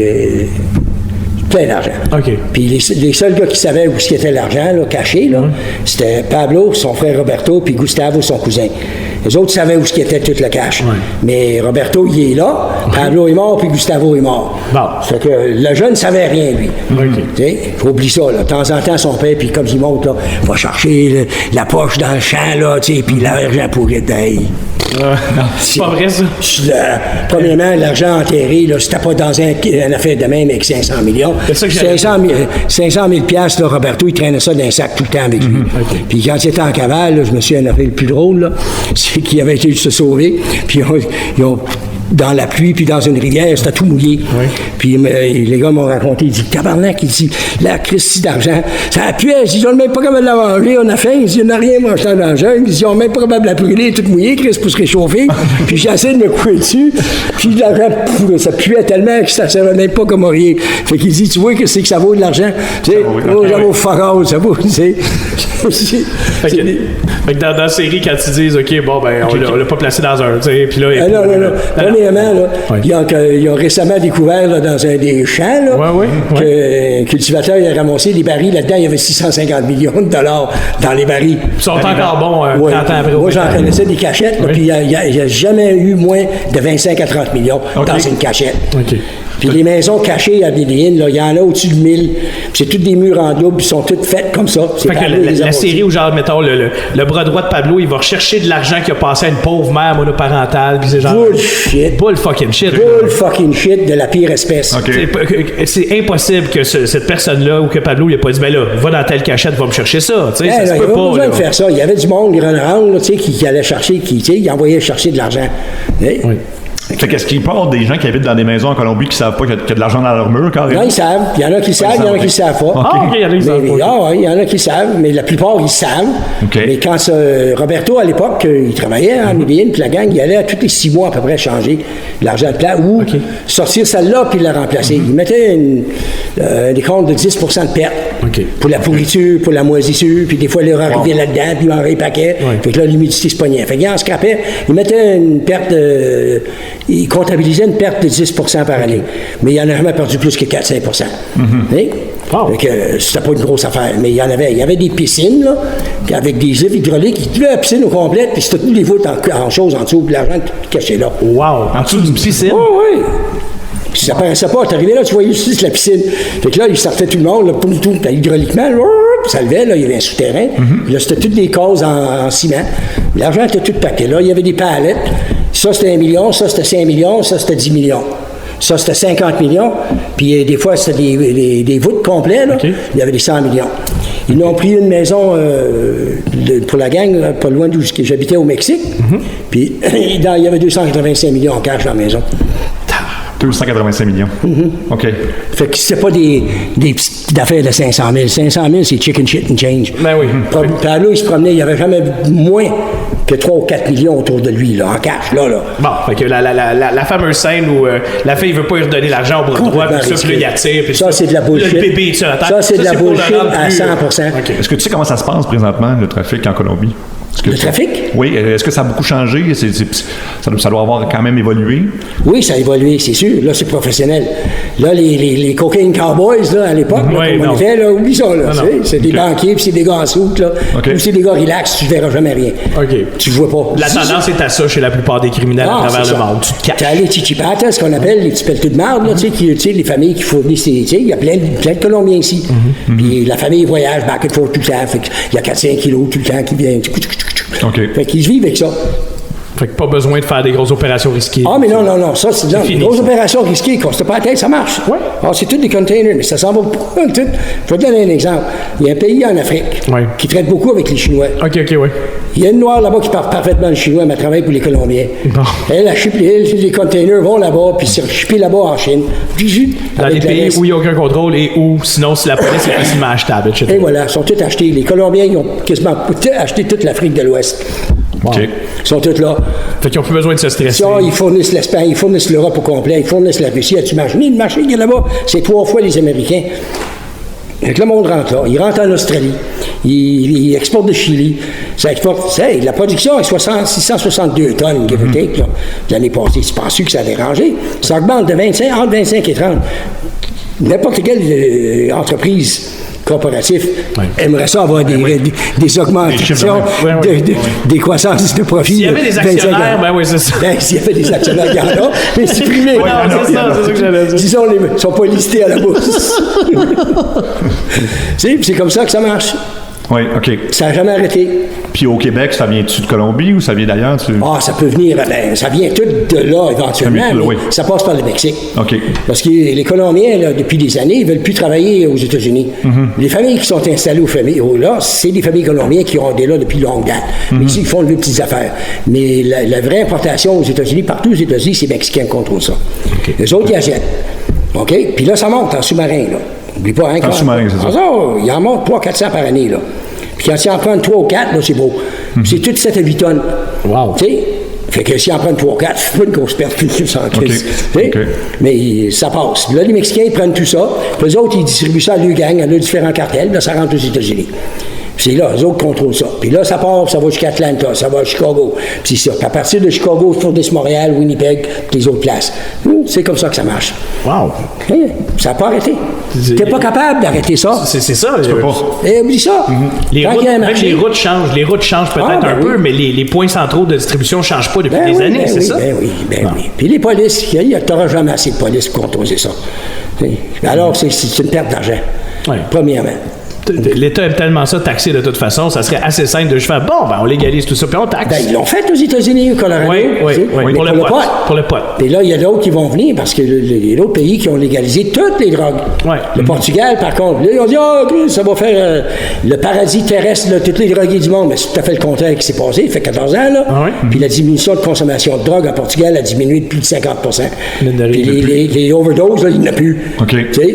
plein d'argent. Puis les seuls gars qui savaient où était l'argent, là, caché, là, c'était Pablo, son frère Roberto, puis Gustavo, son cousin. Les autres savaient où était tout le cash. Mais Roberto, il est là, Pablo est mort, puis Gustavo est mort. Fait que le jeune ne savait rien, lui. Oublie ça, là. De temps en temps, son père, puis comme il monte, là, va chercher la poche dans le champ, là, puis l'argent pourrait être... C'est pas vrai, ça. Premièrement, l'argent enterré, là, c'était pas dans une affaire de même avec 500 millions. C'est ça que 500 000 piastres, là, Roberto, il traînait ça dans un sac tout le temps avec lui. Puis quand il était en cavale, là, je me souviens d'une affaire le plus drôle, là, c'est qu'il avait été se sauver, puis ils ont dans la pluie, puis dans une rivière, c'était tout mouillé. Oui. Puis les gars m'ont raconté, ils disent, tabarnak, il dit, la crise d'argent, ça a pué, ils ont même pas capable de la manger, on a faim, ils disent, il n'y a rien mangé dans la jungle, ils ont même pas capable de la brûler, toute mouillée, Chris, pour se réchauffer. Puis j'ai essayé de me couper dessus, puis l'argent, ça puait tellement que ça ne servait même pas comme rien. Fait qu'il dit, tu vois que c'est que ça vaut de l'argent? Tu sais, ça vaut fuck all, ça vaut, tu sais. Fait que dans la série, quand ils disent, OK, bon, ben, on l'a pas placé dans un, tu sais, puis là... non. Premièrement, là, ils ont récemment découvert là, dans un des champs là, que le cultivateur a ramassé des barils. Là-dedans, il y avait 650 millions de dollars dans les barils. Ils sont encore bons 30 ans après. Moi, j'en connaissais des cachettes, là, puis il n'y a jamais eu moins de 25 à 30 millions dans une cachette. Puis les maisons cachées à Bédéine, il y en a au-dessus de 1000. Puis c'est toutes des murs en double, ils sont toutes faites comme ça. Fait que la série où, genre, mettons, le bras droit de Pablo, il va rechercher de l'argent qui a passé à une pauvre mère monoparentale. Puis c'est genre. Bullshit. Bull fucking shit. Bull fucking shit de la pire espèce. C'est impossible que cette personne-là ou que Pablo, il a pas dit, ben là, va dans telle cachette, va me chercher ça. Tu sais, ça se peut pas. Il avait besoin de faire ça. Il y avait du monde, qui allait chercher, qui envoyait chercher de l'argent. Oui. Fait qu'est-ce qu'il parle des gens qui habitent dans des maisons en Colombie qui savent pas qu'il y a de l'argent dans leur mur carrément? Non, ils savent. Il y en a qui savent, il y en a qui savent pas. Il y en a qui savent pas. Il y en a qui savent, mais la plupart, ils savent. Mais quand Roberto, à l'époque, il travaillait en Médine, puis la gang, il allait à tous les 6 mois à peu près changer l'argent de plat ou sortir celle-là puis la remplacer. Il mettait des comptes de 10 % de perte pour la pourriture, pour la moisissure, puis des fois, il arrivait là-dedans, puis il en répaquait. Fait que là, l'humidité se pognait. Fait qu'il en scrapait. Il mettait une perte il comptabilisait une perte de 10 % par année. Mais il n'en a jamais perdu plus que 4-5 %. Fait que c'était pas une grosse affaire. Mais il y avait des piscines, là, avec des œufs hydrauliques. Il la piscine au complet, puis c'était tous les voûtes en choses en dessous, puis l'argent caché là. Wow! En dessous d'une piscine? Oui. Puis ça paraissait pas. T'arrivais là, tu voyais juste la piscine. Fait que là, il sortait tout le monde, là, tout, hydrauliquement, là, ça levait, là, il y avait un souterrain. Puis là, c'était toutes des cases en ciment. L'argent était tout paquet. Là, il y avait des palettes. Ça, c'était 1 million, ça, c'était 5 millions, ça, c'était 10 millions. Ça, c'était 50 millions. Puis des fois, c'était des voûtes complets, là. Il y avait des 100 millions. Ils ont pris une maison pour la gang, là, pas loin d'où j'habitais au Mexique. Puis il y avait 285 millions en cash dans la maison. 285 millions. OK. Fait que c'était pas des petites affaires de 500 000. 500 000, c'est chicken shit and change. Ben oui. Pablo, il se promenait, il n'y avait jamais moins que 3 ou 4 millions autour de lui, là, en cash, là. Bon, fait que la fameuse scène où la fille veut pas lui redonner l'argent au bras droit, puis ça, puis là, il attire, puis ça, c'est de la bullshit. Le bébé est sur la tête. Ça, c'est de la bullshit à 100%. Est-ce que tu sais comment ça se passe présentement, le trafic en Colombie? Le trafic? Oui. Est-ce que ça a beaucoup changé? Ça doit avoir quand même évolué? Oui, ça a évolué, c'est sûr. Là, c'est professionnel. Là, les cocaine cowboys, là, à l'époque, comme on était, là, oublie ça, là. C'est des banquiers, puis c'est des gars en soute, là. Ou c'est des gars relax, tu ne verras jamais rien. Tu ne vois pas. La tendance est à ça chez la plupart des criminels à travers le monde. Tu te caches. T'as les chichipatas, ce qu'on appelle les petits pelletés de marde, là, tu sais, les familles qui fournissent, il y a plein de Colombiens ici. Puis la famille voyage back and forth tout le temps. Fait il y a 4-5 kilos tout le temps qui viennent. Fait qu'ils vivent avec ça. Fait que pas besoin de faire des grosses opérations risquées. Ah, mais non. Ça, c'est des grosses opérations risquées. Casse pas la tête, ça marche. C'est tous des containers, mais ça s'en va pas tout. Je vais te donner un exemple. Il y a un pays en Afrique qui traite beaucoup avec les Chinois. Il y a une noire là-bas qui parle parfaitement le chinois, mais elle travaille pour les Colombiens. Elle, les containers vont là-bas, puis c'est shippé là-bas en Chine. Dans les pays où il n'y a aucun contrôle et où, sinon, si la police est facilement achetable, etc. Et voilà, ils sont tous achetés. Les Colombiens, ils ont quasiment acheté toute l'Afrique de l'Ouest. Ils sont tous là. Fait qu'ils n'ont plus besoin de se stresser. Ça, ils fournissent l'Espagne, ils fournissent l'Europe au complet, ils fournissent la Russie. As-tu imaginé le marché qu'il y a là-bas? C'est 3 fois les Américains. Fait que le monde rentre là. Il rentre en Australie. Il exporte de Chili. Ça exporte. La production est 662 tonnes, give or take, là, l'année passée. Tu penses que ça a dérangé? Ça augmente de entre 25 et 30. N'importe quelle entreprise corporatif aimerait ça avoir des augmentations, des croissances de profit. S'il y avait des actionnaires, c'est ça. S'il y avait des actionnaires, il y en a, mais c'est privé. C'est ça que j'allais dire. Disons, ils ne sont pas listés à la bourse. C'est comme ça que ça marche. Oui, OK. Ça n'a jamais arrêté. Puis au Québec, ça vient-tu de Colombie ou ça vient d'ailleurs? Ah, ça peut venir, ça vient tout de là éventuellement, Ça vient de là, mais oui. ça passe par le Mexique. OK. Parce que les Colombiens, là, depuis des années, ils ne veulent plus travailler aux États-Unis. Les familles qui sont installées là, c'est des familles colombiennes qui ont été là depuis longue date. Mais ici, ils font de petites affaires. Mais la vraie importation aux États-Unis, partout aux États-Unis, c'est les Mexicains qui contrôlent ça. Les autres, ils achètent. OK? Puis là, ça monte en sous-marin, là. N'oublie pas, hein? En sous-marin, c'est ça. Il en monte 300-400 par année, là. Puis quand ils en prennent 3 ou 4, là, c'est beau. C'est tout 7 à 8 tonnes. Wow. Tu sais? Fait que s'ils en prennent 3 ou 4, c'est pas une grosse perte en crise. OK. Mais ça passe. Puis là, les Mexicains, ils prennent tout ça. Puis les autres, ils distribuent ça à leur gang, à leurs différents cartels. Là, ça rentre aux États-Unis. Puis c'est là, les autres contrôlent ça. Puis là, ça part, ça va jusqu'à Atlanta, ça va à Chicago. Puis c'est ça. Puis à partir de Chicago, ils fournissent Montréal, Winnipeg, puis les autres places. C'est comme ça que ça marche. Wow. Ça n'a pas arrêté. T'es pas capable d'arrêter ça. C'est ça. Tu peux pas. Oublie ça. Les Quand routes, il y a un même marché- les routes changent. Les routes changent peut-être un peu, mais les points centraux de distribution ne changent pas depuis des années, c'est ça? Ben oui. Puis les polices, tu n'auras jamais assez de police pour contrôler ça. Alors, c'est une perte d'argent. Ouais. Premièrement. L'État aime tellement ça taxer de toute façon, ça serait assez simple de juste faire bon, ben on légalise tout ça, puis on taxe. Ben, ils l'ont fait aux États-Unis, au Colorado. Oui, tu sais. Mais pour le pot. Pour le pot. Et là, il y a d'autres qui vont venir parce que il y a d'autres pays qui ont légalisé toutes les drogues. Ouais. Le Portugal, par contre, là, ils ont dit ça va faire le paradis terrestre de toutes les drogués du monde. Mais c'est tout à fait le contraire qui s'est passé. Il fait 14 ans, là. Ah ouais? Puis la diminution de consommation de drogue en Portugal a diminué de plus de 50 Mine de rien, Puis il y en a les overdoses, là, il n'y en a plus. OK. Tu sais?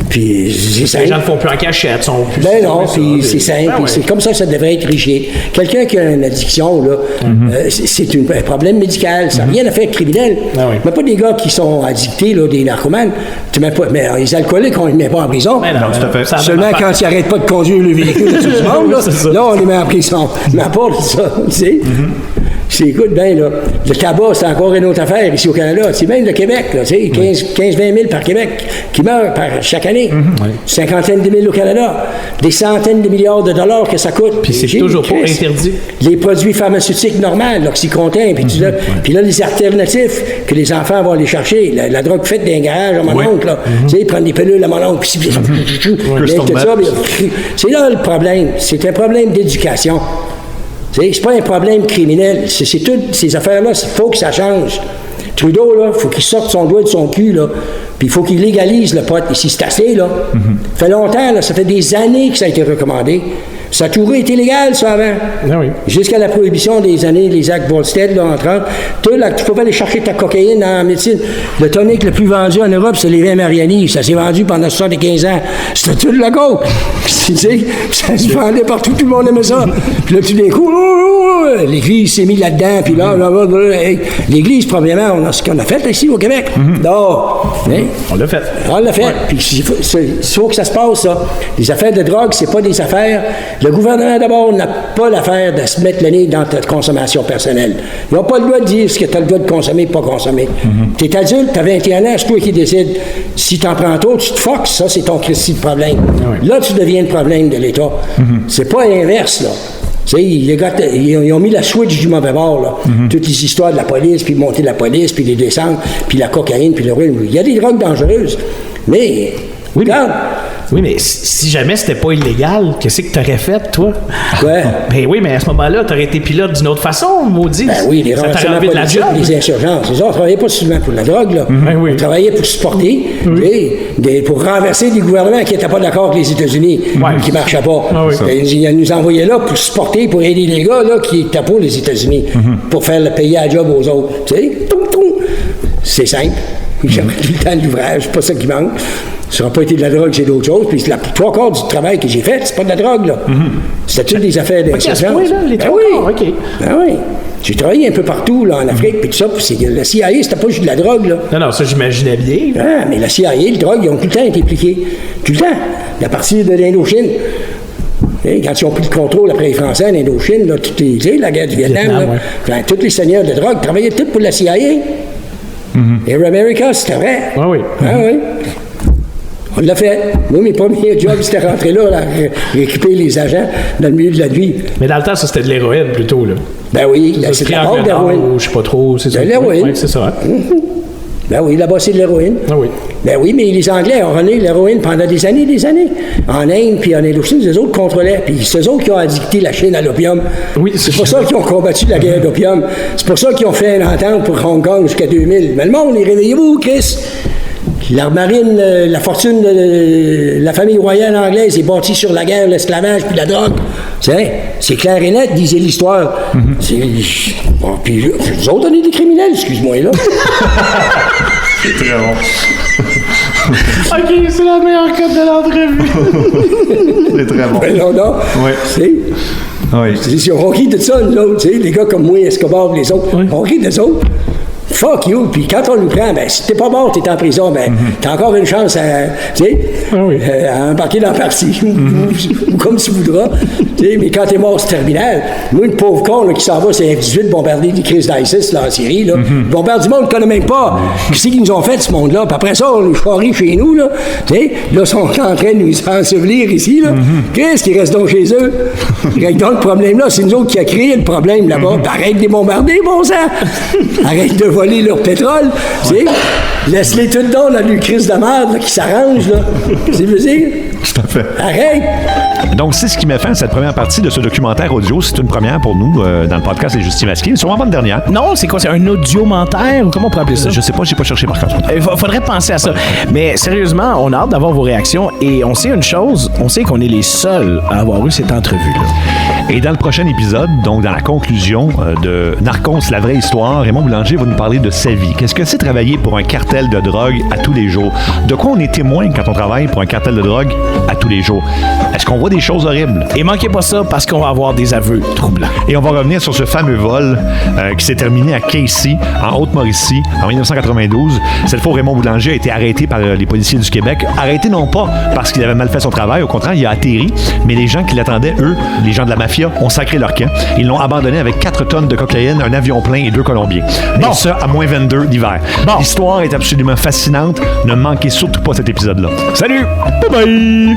Puis c'est Les gens simple. ne font plus en cachette, sont plus. Ben non, ça, puis c'est simple, Ben puis ouais. c'est comme ça que ça devrait être rigide. Quelqu'un qui a une addiction, là, c'est un problème médical, ça n'a rien à faire avec criminel. Ah oui. Mais pas des gars qui sont addictés, là, des narcomanes. Tu mets pas, mais les alcooliques, on ne les met pas en prison. Ben non, tout à fait. ça a Seulement même affaire. quand ils n'arrêtent pas de conduire le véhicule de tout le monde, là, C'est ça. là, on les met en prison. Mais à part de ça, tu sais. Écoute, ben là, le tabac, c'est encore une autre affaire ici au Canada. C'est même le Québec, là, tu sais, 15-20 000 par Québec qui meurent chaque année. Cinquantaine de mille au Canada. Des centaines de milliards de dollars que ça coûte. Puis c'est J'ai toujours dit, pas Christ, interdit. Les produits pharmaceutiques normaux, l'oxycontin, puis tout ça. Puis là, les alternatifs que les enfants vont aller chercher. La drogue faite dans un garage à mon oncle, là. Tu sais, ils prennent des pilules à mon oncle, puis Crystal tout ça, meth. puis c'est là le problème. C'est un problème d'éducation. C'est pas un problème criminel. C'est toutes ces affaires-là, il faut que ça change. Trudeau, là, il faut qu'il sorte son doigt de son cul, là. Puis il faut qu'il légalise le pot. Ici, c'est assez, là. Ça fait longtemps, là. Ça fait des années que ça a été recommandé. Ça a toujours été légal, ça, avant. Ah oui. Jusqu'à la prohibition des années, les actes Volstead, là, en 30. Tu pouvais aller chercher ta cocaïne en médecine. Le tonic le plus vendu en Europe, c'est les vins Mariani. Ça s'est vendu pendant 75 ans. C'était tout le coke. Tu sais, ça se vendait partout, tout le monde aimait ça. Puis là, tout d'un coup, l'Église s'est mise là-dedans. Puis là, hey, l'Église, premièrement, on a ce qu'on a fait ici au Québec. Non. Hein? On l'a fait. On l'a fait. Puis il faut que ça se passe, ça. Les affaires de drogue, c'est pas des affaires. Le gouvernement, d'abord, n'a pas l'affaire de se mettre le nez dans ta consommation personnelle. Ils n'ont pas le droit de dire ce que tu as le droit de consommer et pas consommer. Tu es adulte, tu as 21 ans, c'est toi qui décides. Si tu en prends trop, tu te foxes, ça, c'est ton Christy de problème. Là, tu deviens le problème de l'État. C'est pas l'inverse, là. Tu sais, les gars, ils ont mis la switch du mauvais bord, là. Toutes les histoires de la police, puis monter la police, puis les descentes, puis la cocaïne, puis l'héroïne. Il y a des drogues dangereuses. Mais, regarde. Oui, mais si jamais c'était pas illégal, qu'est-ce que t'aurais fait, toi? Ouais. Ben oui, mais à ce moment-là, t'aurais été pilote d'une autre façon, maudit. Ben oui, les ça t'aurait renseignements enlevé de la politiques, job. les insurgences. Les autres ne travaillaient pas souvent pour la drogue, là. Ben oui. Ils travaillaient pour supporter, pour renverser des gouvernements qui n'étaient pas d'accord avec les États-Unis, qui ne marchaient pas. Ah oui. Ils nous envoyaient là pour supporter, pour aider les gars là, qui étaient pour les États-Unis, pour faire le payer la job aux autres. Tu sais, c'est simple. J'ai tout le temps de l'ouvrage, c'est pas ça qui manque. Ça n'a pas été de la drogue, c'est d'autres choses. Puis la trois quarts du travail que j'ai fait, c'est pas de la drogue, là. C'était toutes des affaires d'insurgence. à ce point-là, les trois quarts, OK. Ben oui. J'ai travaillé un peu partout, là, en Afrique, puis tout ça. Puis la CIA, c'était pas juste de la drogue, là. Non, ça, j'imaginais bien. Ah, mais la CIA, les drogues, ils ont tout le temps été impliqués. Tout le temps. À partir de l'Indochine. Quand ils ont pris le contrôle après les Français en Indochine, là, la guerre du Vietnam, là, quand tous les seigneurs de drogue travaillaient tous pour la CIA. Air America, c'était vrai. Ah oui. Ah oui. On l'a fait. Moi, mes premiers jobs, c'était rentrer là, récupérer les agents dans le milieu de la nuit. Mais dans le temps, ça, c'était de l'héroïne plutôt, là. Ben oui, c'est de la triangle drogue d'héroïne. d'or, je sais pas trop, c'est ça. De l'héroïne. Oui, c'est ça. Hein? Ben oui, là-bas, c'est de l'héroïne. Ah oui. Ben oui, mais les Anglais ont rené l'héroïne pendant des années. En Inde, puis en Indochine, les autres contrôlaient. Puis c'est eux autres qui ont addicté la Chine à l'opium. Oui, c'est pour ça qu'ils ont combattu la guerre d'opium. C'est pour ça qu'ils ont fait une entente pour Hong Kong jusqu'à 2000. Mais le monde, réveillez-vous, Chris! La marine, la fortune de la famille royale anglaise est bâtie sur la guerre, l'esclavage puis la drogue. C'est clair et net, disait l'histoire. Bon, puis nous autres, on est des criminels, excuse-moi, là. C'est très bon. OK, c'est la meilleure cote de l'entrevue. C'est très bon. Ben non. Oui. Oui. Si on rit de ça, nous autres, les gars comme moi, Escobar, les autres, on rit des autres. Fuck you. Puis quand on nous prend, ben si t'es pas mort, t'es en prison, ben t'as encore une chance à embarquer dans la partie. Ou comme tu voudras. Mais quand t'es mort, c'est terminal. Moi, une pauvre con là, qui s'en va, c'est F-18 bombarder des crises d'ISIS là, en Syrie. Là. Bombarde du monde qu'on connaît même pas. Qu'est-ce qu'ils nous ont fait, ce monde-là? Puis après ça, on les charrie chez nous. Là, là, ils sont en train de nous ensevelir ici. Là. Qu'est-ce qui reste donc chez eux? Donc, le problème-là, c'est nous autres qui a créé le problème là-bas. Arrête de les bombarder, bon sang! Arrête de voler leur pétrole, tu sais. Laisse-les tout dans la crise de merde là, qui s'arrange, là. C'est veux dire? Tout à fait. Arrête! Donc, c'est ce qui met fin à cette première partie de ce documentaire audio. C'est une première pour nous dans le podcast Les Justifs Masqués. Sûrement pas une dernière. Non, c'est quoi? C'est un audiomentaire ou comment on pourrait appeler ça? Je sais pas, j'ai pas cherché par contre. Il faudrait penser à ça. Mais sérieusement, on a hâte d'avoir vos réactions et on sait une chose, on sait qu'on est les seuls à avoir eu cette entrevue-là. Et dans le prochain épisode, donc dans la conclusion de Narcos, la vraie histoire, Raymond Boulanger va nous parler de sa vie. Qu'est-ce que c'est travailler pour un cartel de drogue à tous les jours? De quoi on est témoin quand on travaille pour un cartel de drogue à tous les jours? Est-ce qu'on voit des choses horribles? Et manquez pas ça parce qu'on va avoir des aveux troublants. Et on va revenir sur ce fameux vol qui s'est terminé à Casey, en Haute-Mauricie, en 1992. Cette fois, Raymond Boulanger a été arrêté par les policiers du Québec. Arrêté non pas parce qu'il avait mal fait son travail, au contraire, il a atterri, mais les gens qui l'attendaient, eux, les gens de la mafia, ont sacré leur camp. Ils l'ont abandonné avec 4 tonnes de cocaïne, un avion plein et 2 Colombiens. Bon. Et ça, à moins 22 d'hiver. Bon. L'histoire est absolument fascinante. Ne manquez surtout pas cet épisode-là. Salut! Bye bye!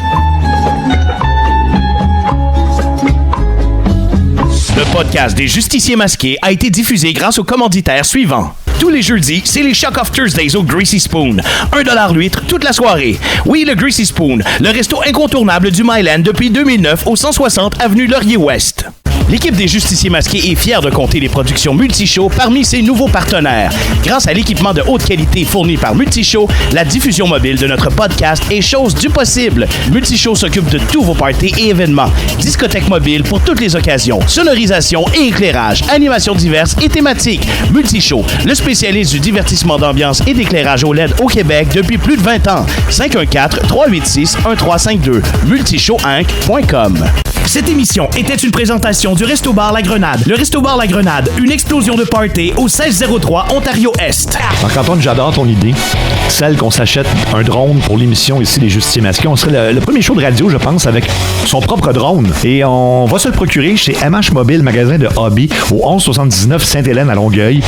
Le podcast des Justiciers Masqués a été diffusé grâce aux commanditaires suivants. Tous les jeudis, c'est les Shock of Thursdays au Greasy Spoon. $1 l'huître toute la soirée. Oui, le Greasy Spoon, le resto incontournable du Myland depuis 2009 au 160 avenue Laurier-Ouest. L'équipe des Justiciers Masqués est fière de compter les productions Multishow parmi ses nouveaux partenaires. Grâce à l'équipement de haute qualité fourni par Multishow, la diffusion mobile de notre podcast est chose du possible. Multishow s'occupe de tous vos parties et événements. Discothèque mobile pour toutes les occasions. Sonorisation et éclairage. Animations diverses et thématiques. Multishow, le spécialiste du divertissement d'ambiance et d'éclairage au LED au Québec depuis plus de 20 ans. 514-386-1352. Multishowinc.com. Cette émission était une présentation du Resto-Bar La Grenade. Le Resto-Bar La Grenade, une explosion de party au 1603 Ontario-Est. Marc-Antoine, j'adore ton idée. Celle qu'on s'achète un drone pour l'émission ici, les Justiciers Masqués. On serait le premier show de radio, je pense, avec son propre drone. Et on va se le procurer chez MH Mobile, magasin de hobby, au 1179 Sainte-Hélène à Longueuil.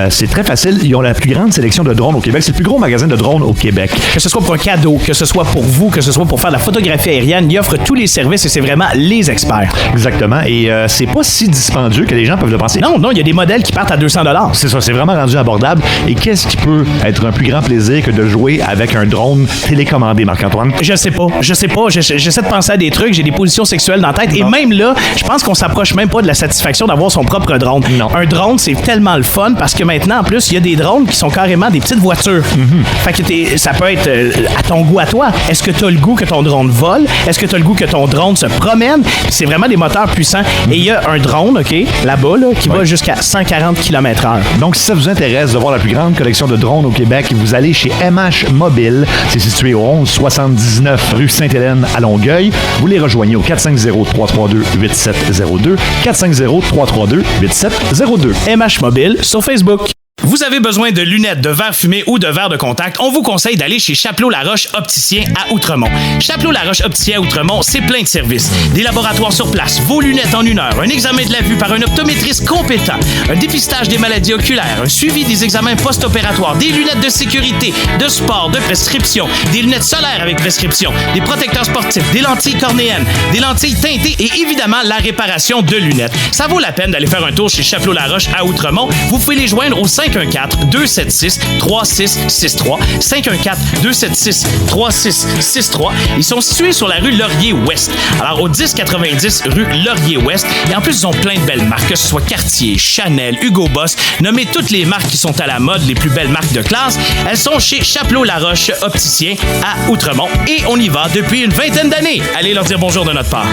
C'est très facile. Ils ont la plus grande sélection de drones au Québec. C'est le plus gros magasin de drones au Québec. Que ce soit pour un cadeau, que ce soit pour vous, que ce soit pour faire de la photographie aérienne, ils offrent tous les services et c'est vraiment les experts. Exactement. Et c'est pas si dispendieux que les gens peuvent le penser. Non, il y a des modèles qui partent à $200. C'est ça, c'est vraiment rendu abordable. Et qu'est-ce qui peut être un plus grand plaisir que de jouer avec un drone télécommandé, Marc-Antoine? Je sais pas. J'essaie de penser à des trucs, j'ai des positions sexuelles dans la tête. Et même là, je pense qu'on s'approche même pas de la satisfaction d'avoir son propre drone. Non. Un drone, c'est tellement le fun parce que maintenant, en plus, il y a des drones qui sont carrément des petites voitures. Fait que ça peut être à ton goût à toi. Est-ce que tu as le goût que ton drone vole? Est-ce que tu as le goût que ton drone se promène? C'est vraiment des moteurs puissants. Et il y a un drone, OK, là-bas, là, qui va jusqu'à 140 km/h. Donc, si ça vous intéresse de voir la plus grande collection de drones au Québec, vous allez chez MH Mobile. C'est situé au 1179 rue Sainte-Hélène à Longueuil. Vous les rejoignez au 450-332-8702. 450-332-8702. MH Mobile sur Facebook. Vous avez besoin de lunettes, de verres fumés ou de verres de contact, on vous conseille d'aller chez Chapelot-Laroche Opticien à Outremont. Chapelot-Laroche Opticien à Outremont, c'est plein de services. Des laboratoires sur place, vos lunettes en 1 heure, un examen de la vue par un optométriste compétent, un dépistage des maladies oculaires, un suivi des examens post-opératoires, des lunettes de sécurité, de sport, de prescription, des lunettes solaires avec prescription, des protecteurs sportifs, des lentilles cornéennes, des lentilles teintées et évidemment la réparation de lunettes. Ça vaut la peine d'aller faire un tour chez Chapelot-Laroche à Outremont. Vous pouvez les joindre au 514 514-276-3663. 514-276-3663. Ils sont situés sur la rue Laurier-Ouest. Alors, au 1090 rue Laurier-Ouest. Et en plus, ils ont plein de belles marques, que ce soit Cartier, Chanel, Hugo Boss. Nommez toutes les marques qui sont à la mode, les plus belles marques de classe. Elles sont chez Chapelot-Laroche Opticien à Outremont. Et on y va depuis une 20aine d'années. Allez leur dire bonjour de notre part.